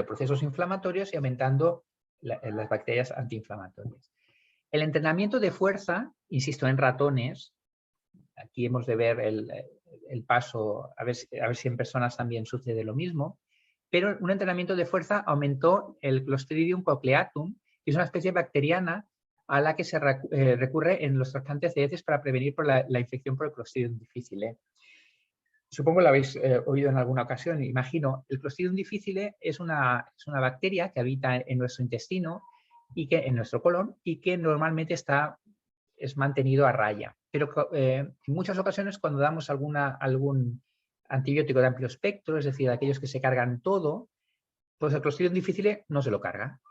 procesos inflamatorios y aumentando las bacterias antiinflamatorias. El entrenamiento de fuerza, insisto, en ratones, aquí hemos de ver el paso, a ver si en personas también sucede lo mismo, pero un entrenamiento de fuerza aumentó el Clostridium cochleatum, que es una especie bacteriana a la que se recurre en los trasplantes de heces para prevenir la infección por el Clostridium difficile. Supongo lo habéis oído en alguna ocasión, imagino. El Clostridium difficile es una bacteria que habita en nuestro intestino y que en nuestro colon y que normalmente es mantenido a raya. Pero en muchas ocasiones cuando damos algún antibiótico de amplio espectro, es decir, aquellos que se cargan todo, pues el Clostridium difficile no se lo carga.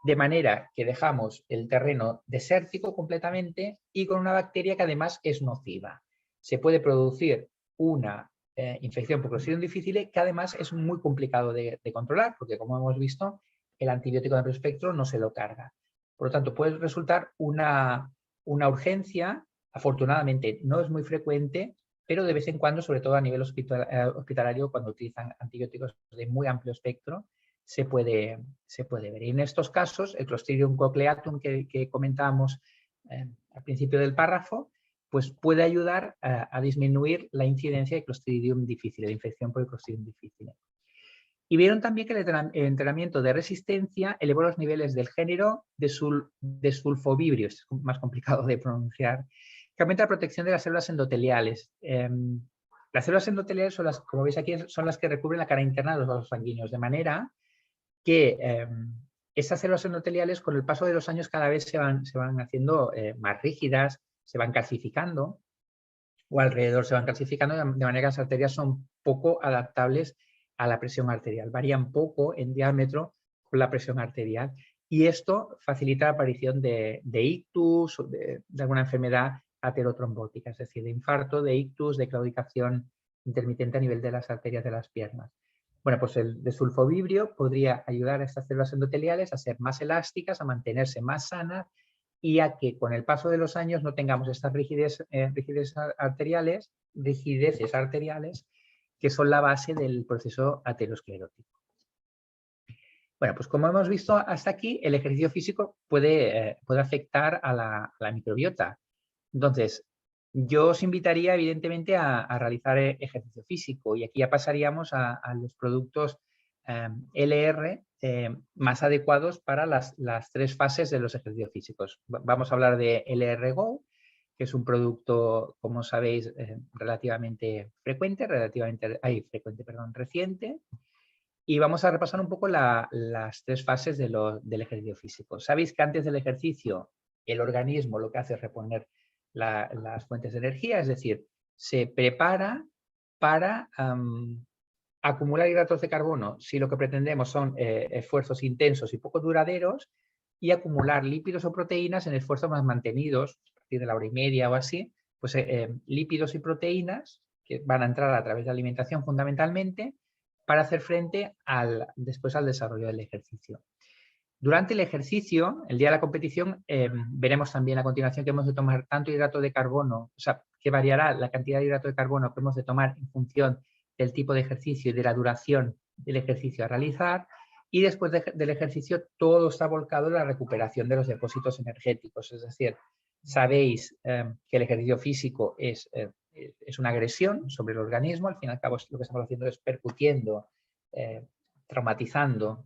De manera que dejamos el terreno desértico completamente y con una bacteria que además es nociva. Se puede producir una infección por Clostridium difficile que además es muy complicado de controlar, porque como hemos visto, el antibiótico de amplio espectro no se lo carga. Por lo tanto, puede resultar una urgencia. Afortunadamente no es muy frecuente, pero de vez en cuando, sobre todo a nivel hospitalario, cuando utilizan antibióticos de muy amplio espectro, se puede ver. Y en estos casos, el Clostridium cochleatum que comentábamos al principio del párrafo, pues puede ayudar a disminuir la incidencia de Clostridium difficile, de infección por el Clostridium difficile. Y vieron también que el entrenamiento de resistencia elevó los niveles del género de sulfovibrio, es más complicado de pronunciar, que aumenta la protección de las células endoteliales. Las células endoteliales son las, como veis aquí, son las que recubren la cara interna de los vasos sanguíneos, de manera que esas células endoteliales con el paso de los años cada vez se van haciendo más rígidas, se van calcificando, o alrededor se van calcificando, de manera que las arterias son poco adaptables a la presión arterial, varían poco en diámetro con la presión arterial, y esto facilita la aparición de ictus, de alguna enfermedad aterotrombótica, es decir, de infarto, de ictus, de claudicación intermitente a nivel de las arterias de las piernas. Bueno, pues el desulfovibrio podría ayudar a estas células endoteliales a ser más elásticas, a mantenerse más sanas y a que con el paso de los años no tengamos estas rigideces arteriales que son la base del proceso aterosclerótico. Bueno, pues como hemos visto hasta aquí, el ejercicio físico puede afectar a la microbiota. Entonces, yo os invitaría evidentemente a realizar ejercicio físico, y aquí ya pasaríamos a los productos LR más adecuados para las 3 fases de los ejercicios físicos. Vamos a hablar de LR Go, que es un producto, como sabéis, relativamente reciente. Y vamos a repasar un poco las 3 fases del ejercicio físico. Sabéis que antes del ejercicio el organismo lo que hace es reponer las fuentes de energía, es decir, se prepara para acumular hidratos de carbono si lo que pretendemos son esfuerzos intensos y poco duraderos, y acumular lípidos o proteínas en esfuerzos más mantenidos, a partir de la hora y media o así, pues lípidos y proteínas que van a entrar a través de alimentación fundamentalmente para hacer frente después al desarrollo del ejercicio. Durante el ejercicio, el día de la competición, veremos también a continuación que hemos de tomar tanto hidrato de carbono, o sea, que variará la cantidad de hidrato de carbono que hemos de tomar en función del tipo de ejercicio y de la duración del ejercicio a realizar, y después del ejercicio todo está volcado en la recuperación de los depósitos energéticos, es decir, sabéis que el ejercicio físico es una agresión sobre el organismo, al fin y al cabo lo que estamos haciendo es percutiendo, traumatizando,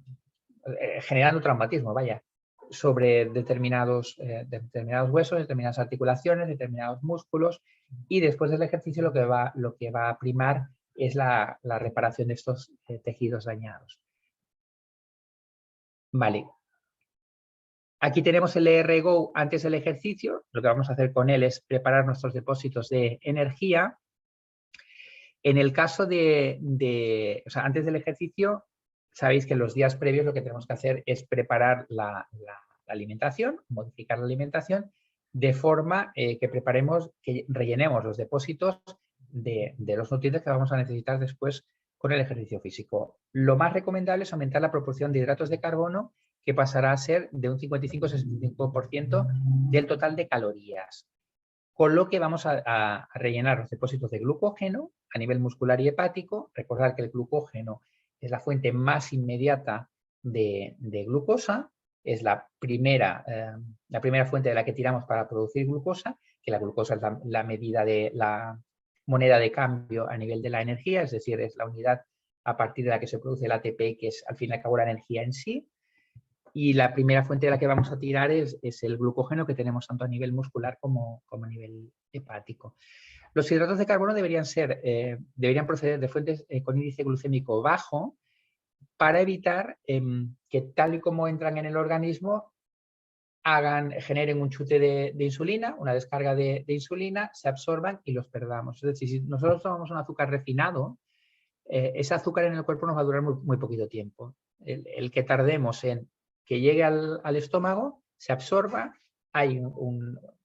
generando traumatismo, vaya, sobre determinados huesos, determinadas articulaciones, determinados músculos, y después del ejercicio lo que va a primar es la reparación de estos tejidos dañados. Vale. Aquí tenemos el ERGO antes del ejercicio. Lo que vamos a hacer con él es preparar nuestros depósitos de energía. En el caso o sea, antes del ejercicio, sabéis que en los días previos lo que tenemos que hacer es preparar la alimentación, modificar la alimentación, de forma que rellenemos los depósitos de los nutrientes que vamos a necesitar después con el ejercicio físico. Lo más recomendable es aumentar la proporción de hidratos de carbono, que pasará a ser de un 55-65% del total de calorías. Con lo que vamos a rellenar los depósitos de glucógeno a nivel muscular y hepático. Recordad que el glucógeno es la fuente más inmediata de glucosa, es la primera fuente de la que tiramos para producir glucosa, que la glucosa es la medida de la moneda de cambio a nivel de la energía, es decir, es la unidad a partir de la que se produce el ATP, que es al fin y al cabo la energía en sí. Y la primera fuente de la que vamos a tirar es el glucógeno, que tenemos tanto a nivel muscular como a nivel hepático. Los hidratos de carbono deberían proceder de fuentes con índice glucémico bajo, para evitar que, tal y como entran en el organismo, generen un chute de insulina, una descarga de insulina, se absorban y los perdamos. Es decir, si nosotros tomamos un azúcar refinado, ese azúcar en el cuerpo nos va a durar muy poquito tiempo. El que tardemos en que llegue al estómago, se absorba, hay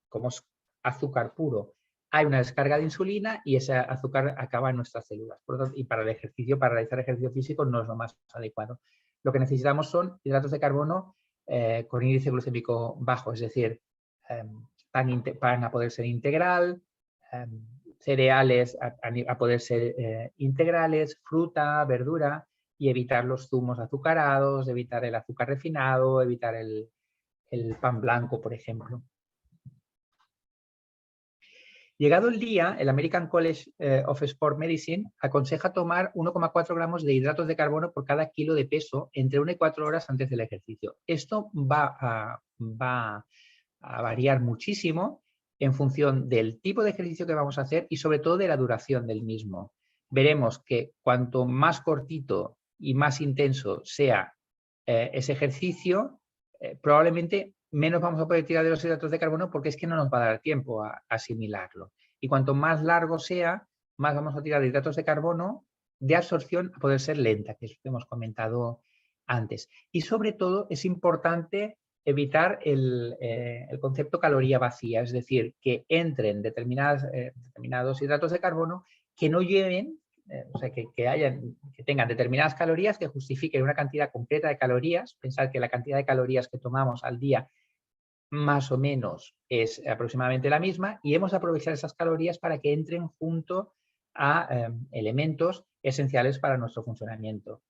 como es azúcar puro, hay una descarga de insulina y ese azúcar acaba en nuestras células. Por lo tanto, y para realizar ejercicio físico no es lo más adecuado. Lo que necesitamos son hidratos de carbono con índice glucémico bajo, es decir, pan a poder ser integral, cereales a poder ser integrales, fruta, verdura, y evitar los zumos azucarados, evitar el azúcar refinado, evitar el pan blanco, por ejemplo. Llegado el día, el American College of Sport Medicine aconseja tomar 1,4 gramos de hidratos de carbono por cada kilo de peso entre 1 y 4 horas antes del ejercicio. Esto va a variar muchísimo en función del tipo de ejercicio que vamos a hacer y sobre todo de la duración del mismo. Veremos que cuanto más cortito y más intenso sea ese ejercicio, probablemente menos vamos a poder tirar de los hidratos de carbono porque es que no nos va a dar tiempo a asimilarlo. Y cuanto más largo sea, más vamos a tirar de hidratos de carbono de absorción a poder ser lenta, que es lo que hemos comentado antes. Y sobre todo es importante evitar el concepto caloría vacía, es decir, que entren determinados hidratos de carbono que no lleven, o sea, que tengan determinadas calorías que justifiquen una cantidad concreta de calorías. Pensar que la cantidad de calorías que tomamos al día más o menos es aproximadamente la misma y hemos de aprovechar esas calorías para que entren junto a elementos esenciales para nuestro funcionamiento.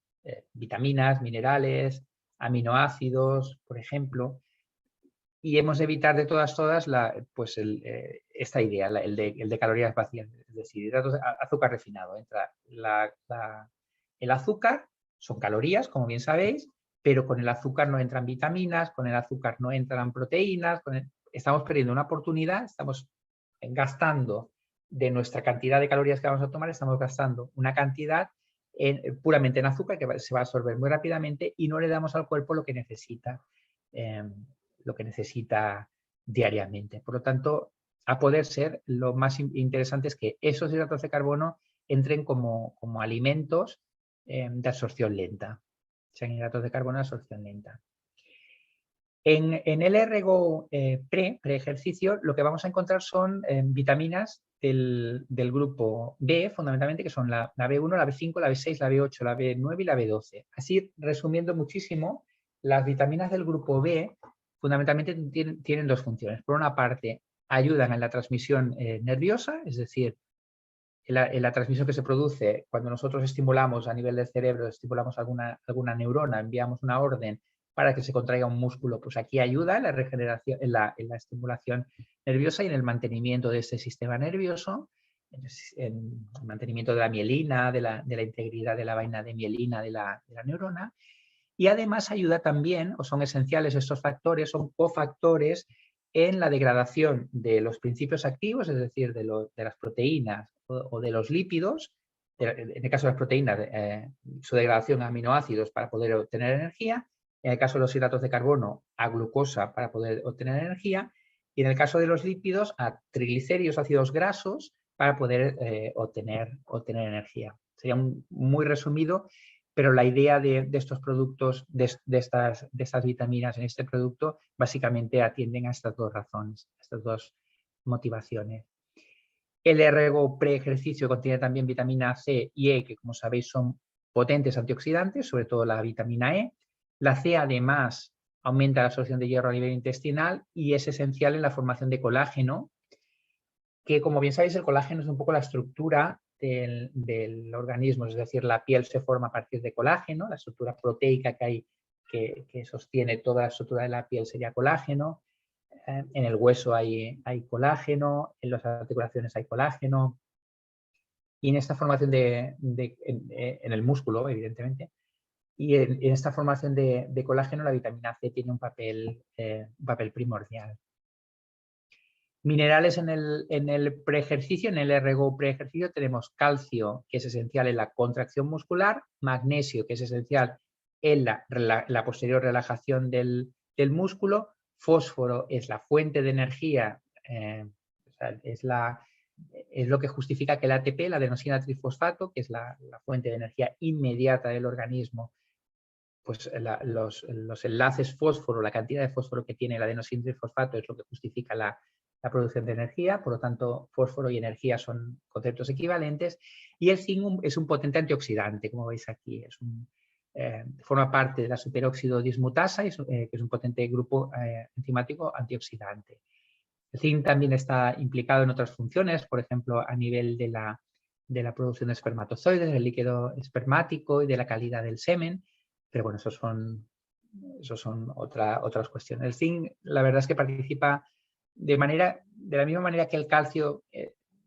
Vitaminas, minerales, aminoácidos, por ejemplo. Y hemos de evitar de todas esta idea, el de calorías vacías, es decir, hidratos, azúcar refinado. Entra el azúcar, son calorías, como bien sabéis, pero con el azúcar no entran vitaminas, con el azúcar no entran proteínas, estamos perdiendo una oportunidad, estamos gastando de nuestra cantidad de calorías que vamos a tomar, estamos gastando una cantidad puramente en azúcar que se va a absorber muy rápidamente y no le damos al cuerpo lo que necesita diariamente. Por lo tanto, a poder ser, lo más interesante es que esos hidratos de carbono entren como alimentos de absorción lenta. Sean hidratos de carbono de absorción lenta. En el Ergo pre-ejercicio, lo que vamos a encontrar son vitaminas del grupo B, fundamentalmente, que son la B1, la B5, la B6, la B8, la B9 y la B12. Así, resumiendo muchísimo, las vitaminas del grupo B fundamentalmente tienen dos funciones. Por una parte, ayudan en la transmisión nerviosa, es decir, en la transmisión que se produce cuando nosotros estimulamos a nivel del cerebro, estimulamos alguna neurona, enviamos una orden para que se contraiga un músculo, pues aquí ayuda en la regeneración, en la estimulación nerviosa y en el mantenimiento de este sistema nervioso, en el mantenimiento de la mielina, de la integridad de la vaina de mielina de la neurona. Y además ayuda también, o son esenciales estos factores, son cofactores en la degradación de los principios activos, es decir, de las proteínas o de los lípidos, en el caso de las proteínas, su degradación a aminoácidos para poder obtener energía, en el caso de los hidratos de carbono, a glucosa para poder obtener energía, y en el caso de los lípidos, a triglicéridos, ácidos grasos, para poder obtener energía. Sería muy resumido, pero la idea de estos productos, de estas vitaminas en este producto, básicamente atienden a estas dos razones, a estas dos motivaciones. El Ergo pre-ejercicio contiene también vitamina C y E, que como sabéis son potentes antioxidantes, sobre todo la vitamina E. La C además aumenta la absorción de hierro a nivel intestinal y es esencial en la formación de colágeno, que como bien sabéis el colágeno es un poco la estructura del organismo, es decir, la piel se forma a partir de colágeno, la estructura proteica que hay que sostiene toda la estructura de la piel sería colágeno, en el hueso hay colágeno, en las articulaciones hay colágeno, y en esta formación en el músculo, evidentemente, y en esta formación de colágeno la vitamina C tiene un papel primordial. Minerales en el preejercicio, en el Ergo preejercicio tenemos calcio, que es esencial en la contracción muscular, magnesio, que es esencial en la posterior relajación del músculo, fósforo es la fuente de energía, o sea, es lo que justifica que el ATP, la adenosina trifosfato, que es la fuente de energía inmediata del organismo, pues los enlaces fósforo, la cantidad de fósforo que tiene el adenosina trifosfato es lo que justifica la producción de energía, por lo tanto fósforo y energía son conceptos equivalentes, y el zinc es un potente antioxidante, como veis aquí, forma parte de la superóxido dismutasa, que es un potente grupo enzimático antioxidante. El zinc también está implicado en otras funciones, por ejemplo, a nivel de la producción de espermatozoides, del líquido espermático y de la calidad del semen, pero bueno, esos son otras cuestiones. El zinc, la verdad es que participa de la misma manera que el calcio,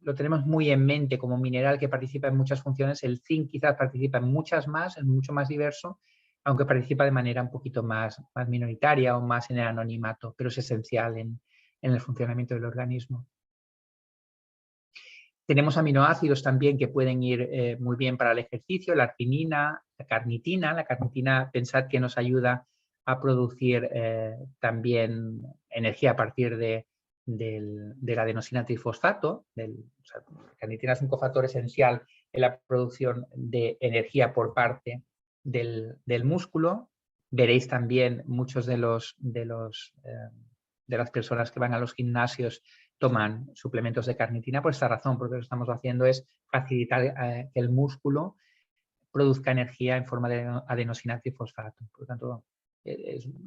lo tenemos muy en mente como mineral que participa en muchas funciones. El zinc quizás participa en muchas más, es mucho más diverso, aunque participa de manera un poquito más minoritaria o más en el anonimato, pero es esencial en el funcionamiento del organismo. Tenemos aminoácidos también que pueden ir muy bien para el ejercicio, la arginina, la carnitina. La carnitina, pensad que nos ayuda a producir también energía a partir del adenosina trifosfato. La carnitina es un cofactor esencial en la producción de energía por parte del músculo. Veréis también muchos de las personas que van a los gimnasios toman suplementos de carnitina por esta razón, porque lo que estamos haciendo es facilitar que el músculo produzca energía en forma de adenosina trifosfato. Por lo tanto,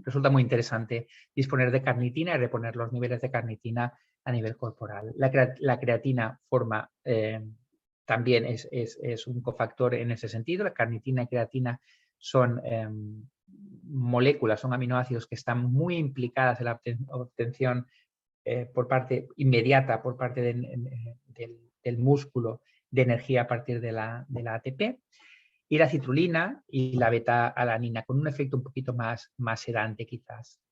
resulta muy interesante disponer de carnitina y reponer los niveles de carnitina a nivel corporal. La creatina forma también es un cofactor en ese sentido. La carnitina y creatina son moléculas, son aminoácidos que están muy implicadas en la obtención por parte inmediata, por parte del músculo, de energía a partir de la ATP, y la citrulina y la beta-alanina, con un efecto un poquito más sedante quizás.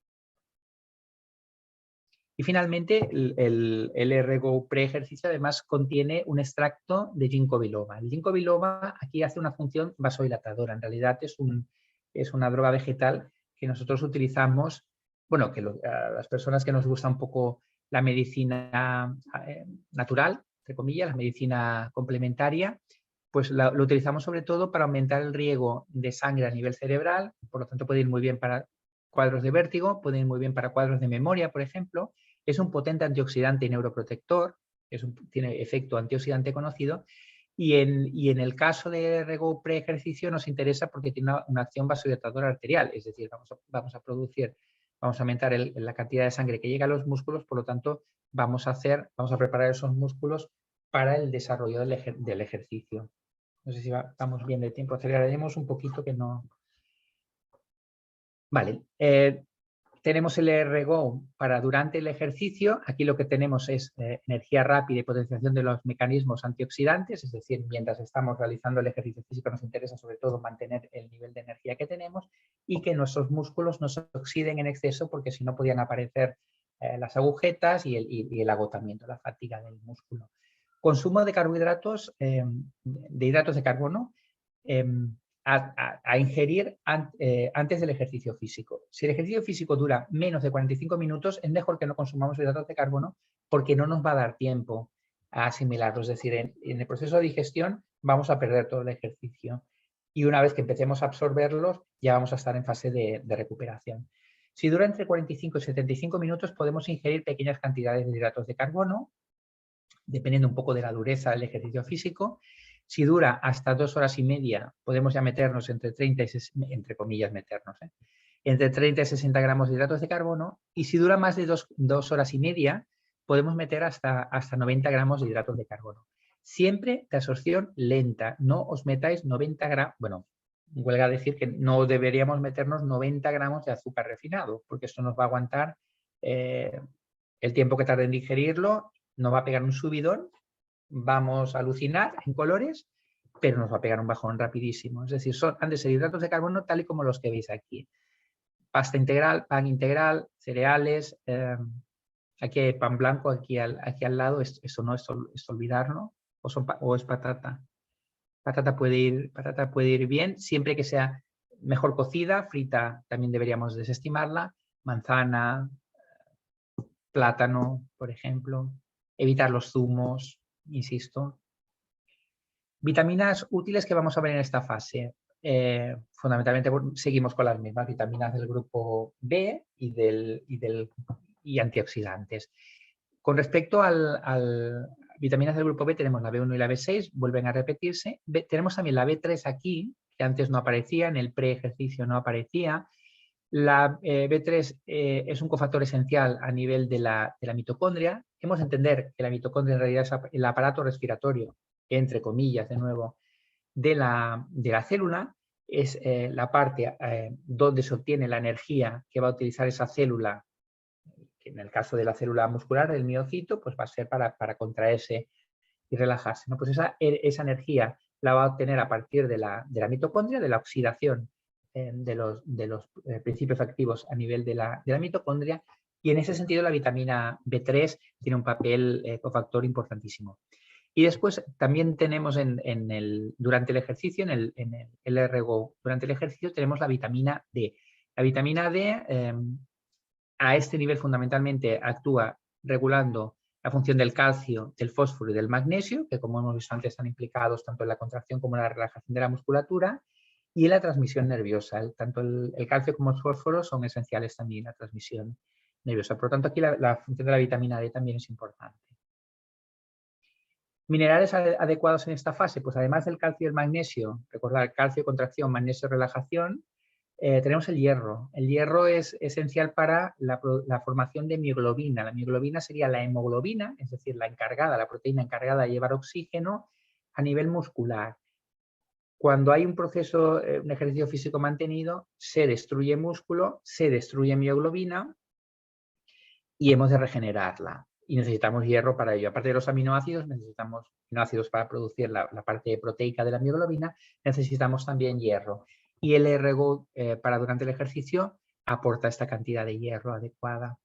Y finalmente, el L-RGO pre-ejercicio además contiene un extracto de ginkgo biloba. El ginkgo biloba aquí hace una función vasodilatadora. En realidad es una droga vegetal que nosotros utilizamos, bueno, que a las personas que nos gusta un poco la medicina natural, entre comillas, la medicina complementaria, pues lo utilizamos sobre todo para aumentar el riego de sangre a nivel cerebral. Por lo tanto, puede ir muy bien para cuadros de vértigo, puede ir muy bien para cuadros de memoria, por ejemplo. Es un potente antioxidante y neuroprotector, tiene efecto antioxidante conocido, y en el caso de RGO pre-ejercicio nos interesa porque tiene una acción vasodilatadora arterial, es decir, vamos a aumentar la cantidad de sangre que llega a los músculos, por lo tanto vamos a preparar esos músculos para el desarrollo del ejercicio. No sé si vamos bien de tiempo, aceleraremos un poquito que no... Vale, tenemos el RGO para durante el ejercicio. Aquí lo que tenemos es energía rápida y potenciación de los mecanismos antioxidantes, es decir, mientras estamos realizando el ejercicio físico nos interesa sobre todo mantener el nivel de energía que tenemos y que nuestros músculos no se oxiden en exceso, porque si no podían aparecer las agujetas y el agotamiento, la fatiga del músculo. Consumo de carbohidratos, de hidratos de carbono, a ingerir antes del ejercicio físico. Si el ejercicio físico dura menos de 45 minutos, es mejor que no consumamos hidratos de carbono porque no nos va a dar tiempo a asimilarlos. Es decir, en el proceso de digestión vamos a perder todo el ejercicio y una vez que empecemos a absorberlos ya vamos a estar en fase de recuperación. Si dura entre 45 y 75 minutos podemos ingerir pequeñas cantidades de hidratos de carbono, dependiendo un poco de la dureza del ejercicio físico. Si dura hasta 2 horas y media, podemos ya meternos entre 30 y 60, entre comillas meternos, entre 30 y 60 gramos de hidratos de carbono. Y si dura más de 2 horas y media, podemos meter hasta 90 gramos de hidratos de carbono. Siempre de absorción lenta. No os metáis 90 gramos, bueno, huelga decir que no deberíamos meternos 90 gramos de azúcar refinado, porque esto nos va a aguantar el tiempo que tarde en digerirlo, nos va a pegar un subidón, vamos a alucinar en colores, pero nos va a pegar un bajón rapidísimo. Es decir, han de ser hidratos de carbono tal y como los que veis aquí. Pasta integral, pan integral, cereales, aquí hay pan blanco, aquí al lado, eso no es olvidarlo, o es patata. Patata puede ir bien, siempre que sea mejor cocida, frita también deberíamos desestimarla, manzana, plátano, por ejemplo, evitar los zumos, insisto. Vitaminas útiles que vamos a ver en esta fase. Fundamentalmente seguimos con las mismas vitaminas del grupo B y antioxidantes. Con respecto al vitaminas del grupo B tenemos la B1 y la B6, vuelven a repetirse. Tenemos también la B3 aquí, que antes no aparecía, en el pre-ejercicio no aparecía. La B3 es un cofactor esencial a nivel de la mitocondria. Hemos de entender que la mitocondria en realidad es el aparato respiratorio, entre comillas, de nuevo, de la célula. Es la parte donde se obtiene la energía que va a utilizar esa célula, que en el caso de la célula muscular, el miocito, pues va a ser para contraerse y relajarse, ¿no? Pues esa energía la va a obtener a partir de la mitocondria, de la oxidación de los principios activos a nivel de la mitocondria, y en ese sentido la vitamina B3 tiene un papel cofactor importantísimo. Y después también tenemos durante el ejercicio, en el LRGO, durante el ejercicio tenemos la vitamina D. La vitamina D a este nivel fundamentalmente actúa regulando la función del calcio, del fósforo y del magnesio, que como hemos visto antes están implicados tanto en la contracción como en la relajación de la musculatura, y en la transmisión nerviosa. Tanto el calcio como el fósforo son esenciales también en la transmisión nerviosa. Por lo tanto, aquí la función de la vitamina D también es importante. Minerales adecuados en esta fase, pues además del calcio y el magnesio, recordar calcio, contracción, magnesio, relajación, tenemos el hierro. El hierro es esencial para la formación de mioglobina. La mioglobina sería la hemoglobina, es decir, la proteína encargada de llevar oxígeno a nivel muscular. Cuando hay un proceso, un ejercicio físico mantenido, se destruye músculo, se destruye mioglobina y hemos de regenerarla. Y necesitamos hierro para ello. Aparte de los aminoácidos, necesitamos aminoácidos para producir la parte proteica de la mioglobina, necesitamos también hierro. Y el RGO para durante el ejercicio aporta esta cantidad de hierro adecuada.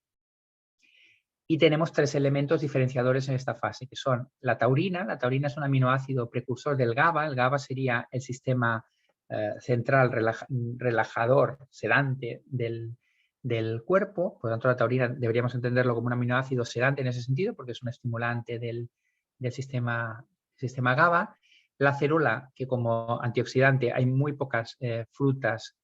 Y tenemos 3 elementos diferenciadores en esta fase, que son la taurina. La taurina es un aminoácido precursor del GABA. El GABA sería el sistema central relajador, sedante del cuerpo. Por lo tanto, la taurina deberíamos entenderlo como un aminoácido sedante en ese sentido, porque es un estimulante del sistema GABA. La acerola, que como antioxidante hay muy pocas frutas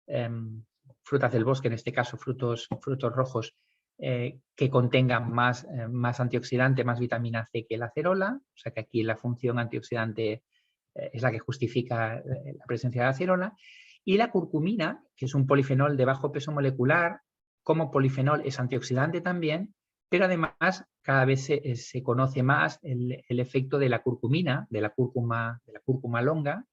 del bosque, en este caso frutos rojos, que contengan más antioxidante, más vitamina C que la acerola. O sea que aquí la función antioxidante es la que justifica la presencia de la acerola. Y la curcumina, que es un polifenol de bajo peso molecular, como polifenol es antioxidante también, pero además cada vez se conoce más el efecto de la curcumina, de la cúrcuma longa,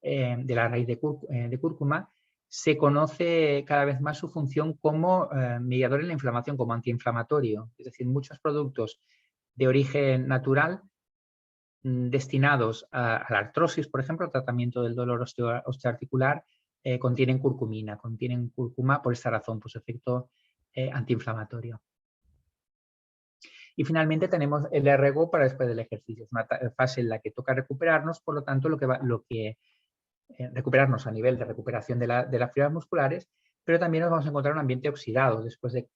de la raíz de cúrcuma. Se conoce cada vez más su función como mediador en la inflamación, como antiinflamatorio. Es decir, muchos productos de origen natural destinados a la artrosis, por ejemplo, al tratamiento del dolor osteoarticular, contienen curcumina, contienen cúrcuma por esta razón, por su efecto antiinflamatorio. Y finalmente tenemos el RGO para después del ejercicio. Es una fase en la que toca recuperarnos, por lo tanto, recuperarnos a nivel de recuperación de las fibras musculares, pero también nos vamos a encontrar en un ambiente oxidado. Después de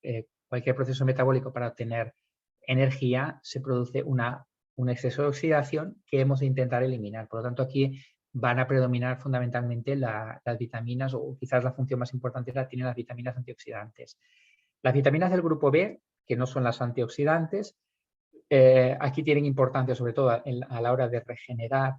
cualquier proceso metabólico para obtener energía, se produce un exceso de oxidación que hemos de intentar eliminar. Por lo tanto, aquí van a predominar fundamentalmente las vitaminas, o quizás la función más importante la tienen las vitaminas antioxidantes. Las vitaminas del grupo B, que no son las antioxidantes, aquí tienen importancia sobre todo a la hora de regenerar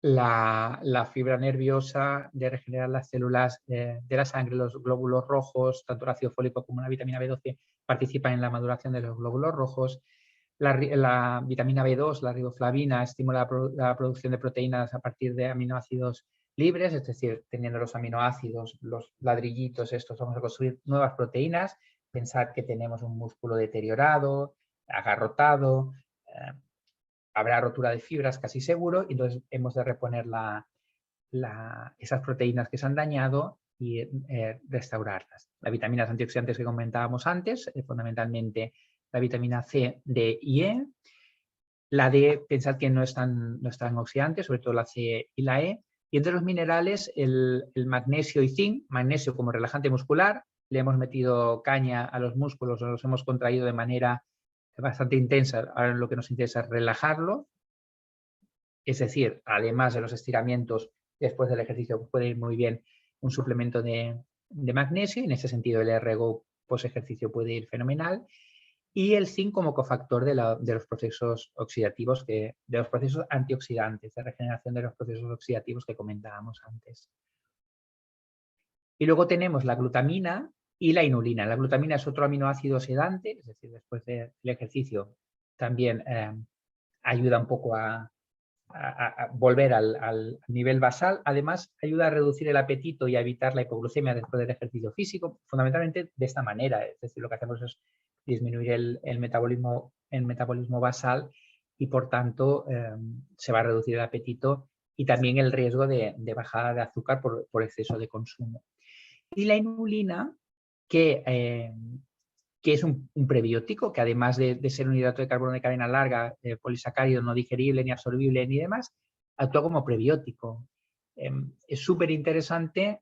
la fibra nerviosa, de regenerar las células de la sangre, los glóbulos rojos, tanto el ácido fólico como la vitamina B12 participan en la maduración de los glóbulos rojos. La vitamina B2, la riboflavina, estimula la producción de proteínas a partir de aminoácidos libres, es decir, teniendo los aminoácidos, los ladrillitos estos, vamos a construir nuevas proteínas. Pensad que tenemos un músculo deteriorado, agarrotado, habrá rotura de fibras casi seguro, y entonces hemos de reponer esas proteínas que se han dañado y restaurarlas. Las vitaminas antioxidantes que comentábamos antes, fundamentalmente la vitamina C, D y E. La D, pensad que no están oxidantes, sobre todo la C y la E. Y entre los minerales, el magnesio y zinc. Magnesio como relajante muscular. Le hemos metido caña a los músculos, los hemos contraído de manera bastante intensa. Ahora lo que nos interesa es relajarlo. Es decir, además de los estiramientos después del ejercicio, puede ir muy bien un suplemento de magnesio. En ese sentido, el RGO post ejercicio puede ir fenomenal. Y el zinc como cofactor de los procesos oxidativos, de los procesos antioxidantes, de regeneración de los procesos oxidativos que comentábamos antes. Y luego tenemos la glutamina y la inulina. La glutamina es otro aminoácido sedante, es decir, después del ejercicio también ayuda un poco a volver al nivel basal. Además, ayuda a reducir el apetito y a evitar la hipoglucemia después del ejercicio físico, fundamentalmente de esta manera. Es decir, lo que hacemos es disminuir el metabolismo basal y por tanto se va a reducir el apetito y también el riesgo de bajada de azúcar por exceso de consumo. Y la inulina, que es un prebiótico, que además de ser un hidrato de carbono de cadena larga, polisacárido no digerible ni absorbible ni demás, actúa como prebiótico. Es súper interesante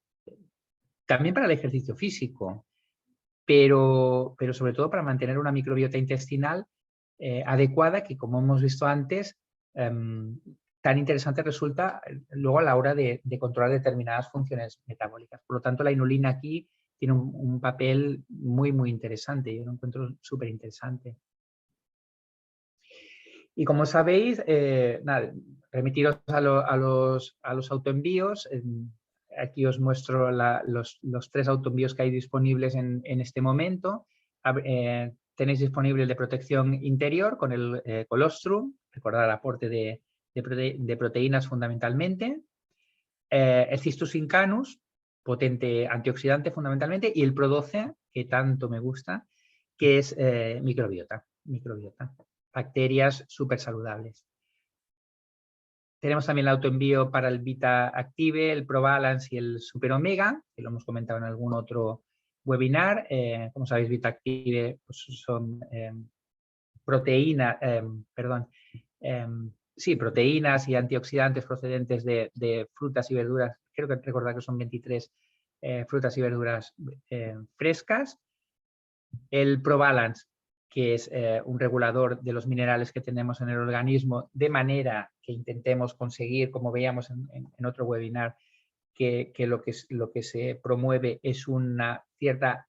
también para el ejercicio físico, pero sobre todo para mantener una microbiota intestinal adecuada, que como hemos visto antes, tan interesante resulta luego a la hora de controlar determinadas funciones metabólicas. Por lo tanto, la inulina aquí tiene un papel muy, muy interesante. Yo lo encuentro súper interesante. Y como sabéis, nada, remitiros a los autoenvíos. Aquí os muestro los 3 autoenvíos que hay disponibles en este momento. Tenéis disponible el de protección interior con el colostrum, recordad el aporte de proteínas fundamentalmente. El Cistus incanus, potente antioxidante fundamentalmente, y el Pro12, que tanto me gusta, que es microbiota. Bacterias súper saludables. Tenemos también el autoenvío para el Vita Active, el ProBalance y el Super Omega, que lo hemos comentado en algún otro webinar. Como sabéis, Vita Active pues, son proteínas y antioxidantes procedentes de frutas y verduras. Creo que recordar que son 23 frutas y verduras frescas. El ProBalance, que es un regulador de los minerales que tenemos en el organismo, de manera que intentemos conseguir, como veíamos en otro webinar, que lo que se promueve es una cierta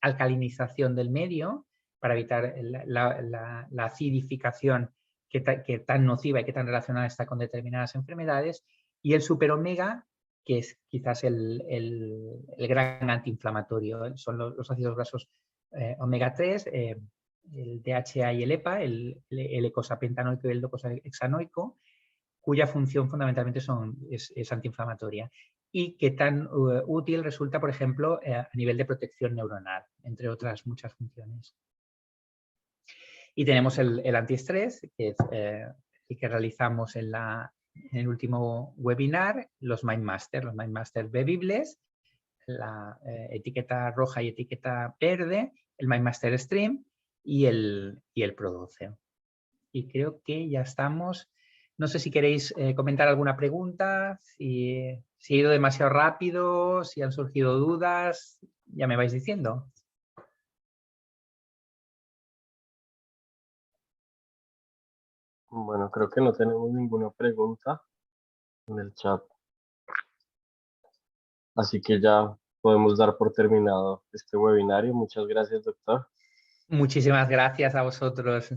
alcalinización del medio para evitar la acidificación que tan nociva y que tan relacionada está con determinadas enfermedades. Y el Super Omega, que es quizás el gran antiinflamatorio, son los ácidos grasos omega 3, el DHA y el EPA, el eicosapentanoico y el docosahexanoico, cuya función fundamentalmente es antiinflamatoria y que tan útil resulta, por ejemplo, a nivel de protección neuronal, entre otras muchas funciones. Y tenemos el antiestrés, que es el que realizamos en el último webinar, los MindMaster bebibles, la etiqueta roja y etiqueta verde, el MindMaster Stream y el Pro12. Y creo que ya estamos. No sé si queréis comentar alguna pregunta, si he ido demasiado rápido, si han surgido dudas, ya me vais diciendo. Bueno, creo que no tenemos ninguna pregunta en el chat. Así que ya podemos dar por terminado este webinario. Muchas gracias, doctor. Muchísimas gracias a vosotros.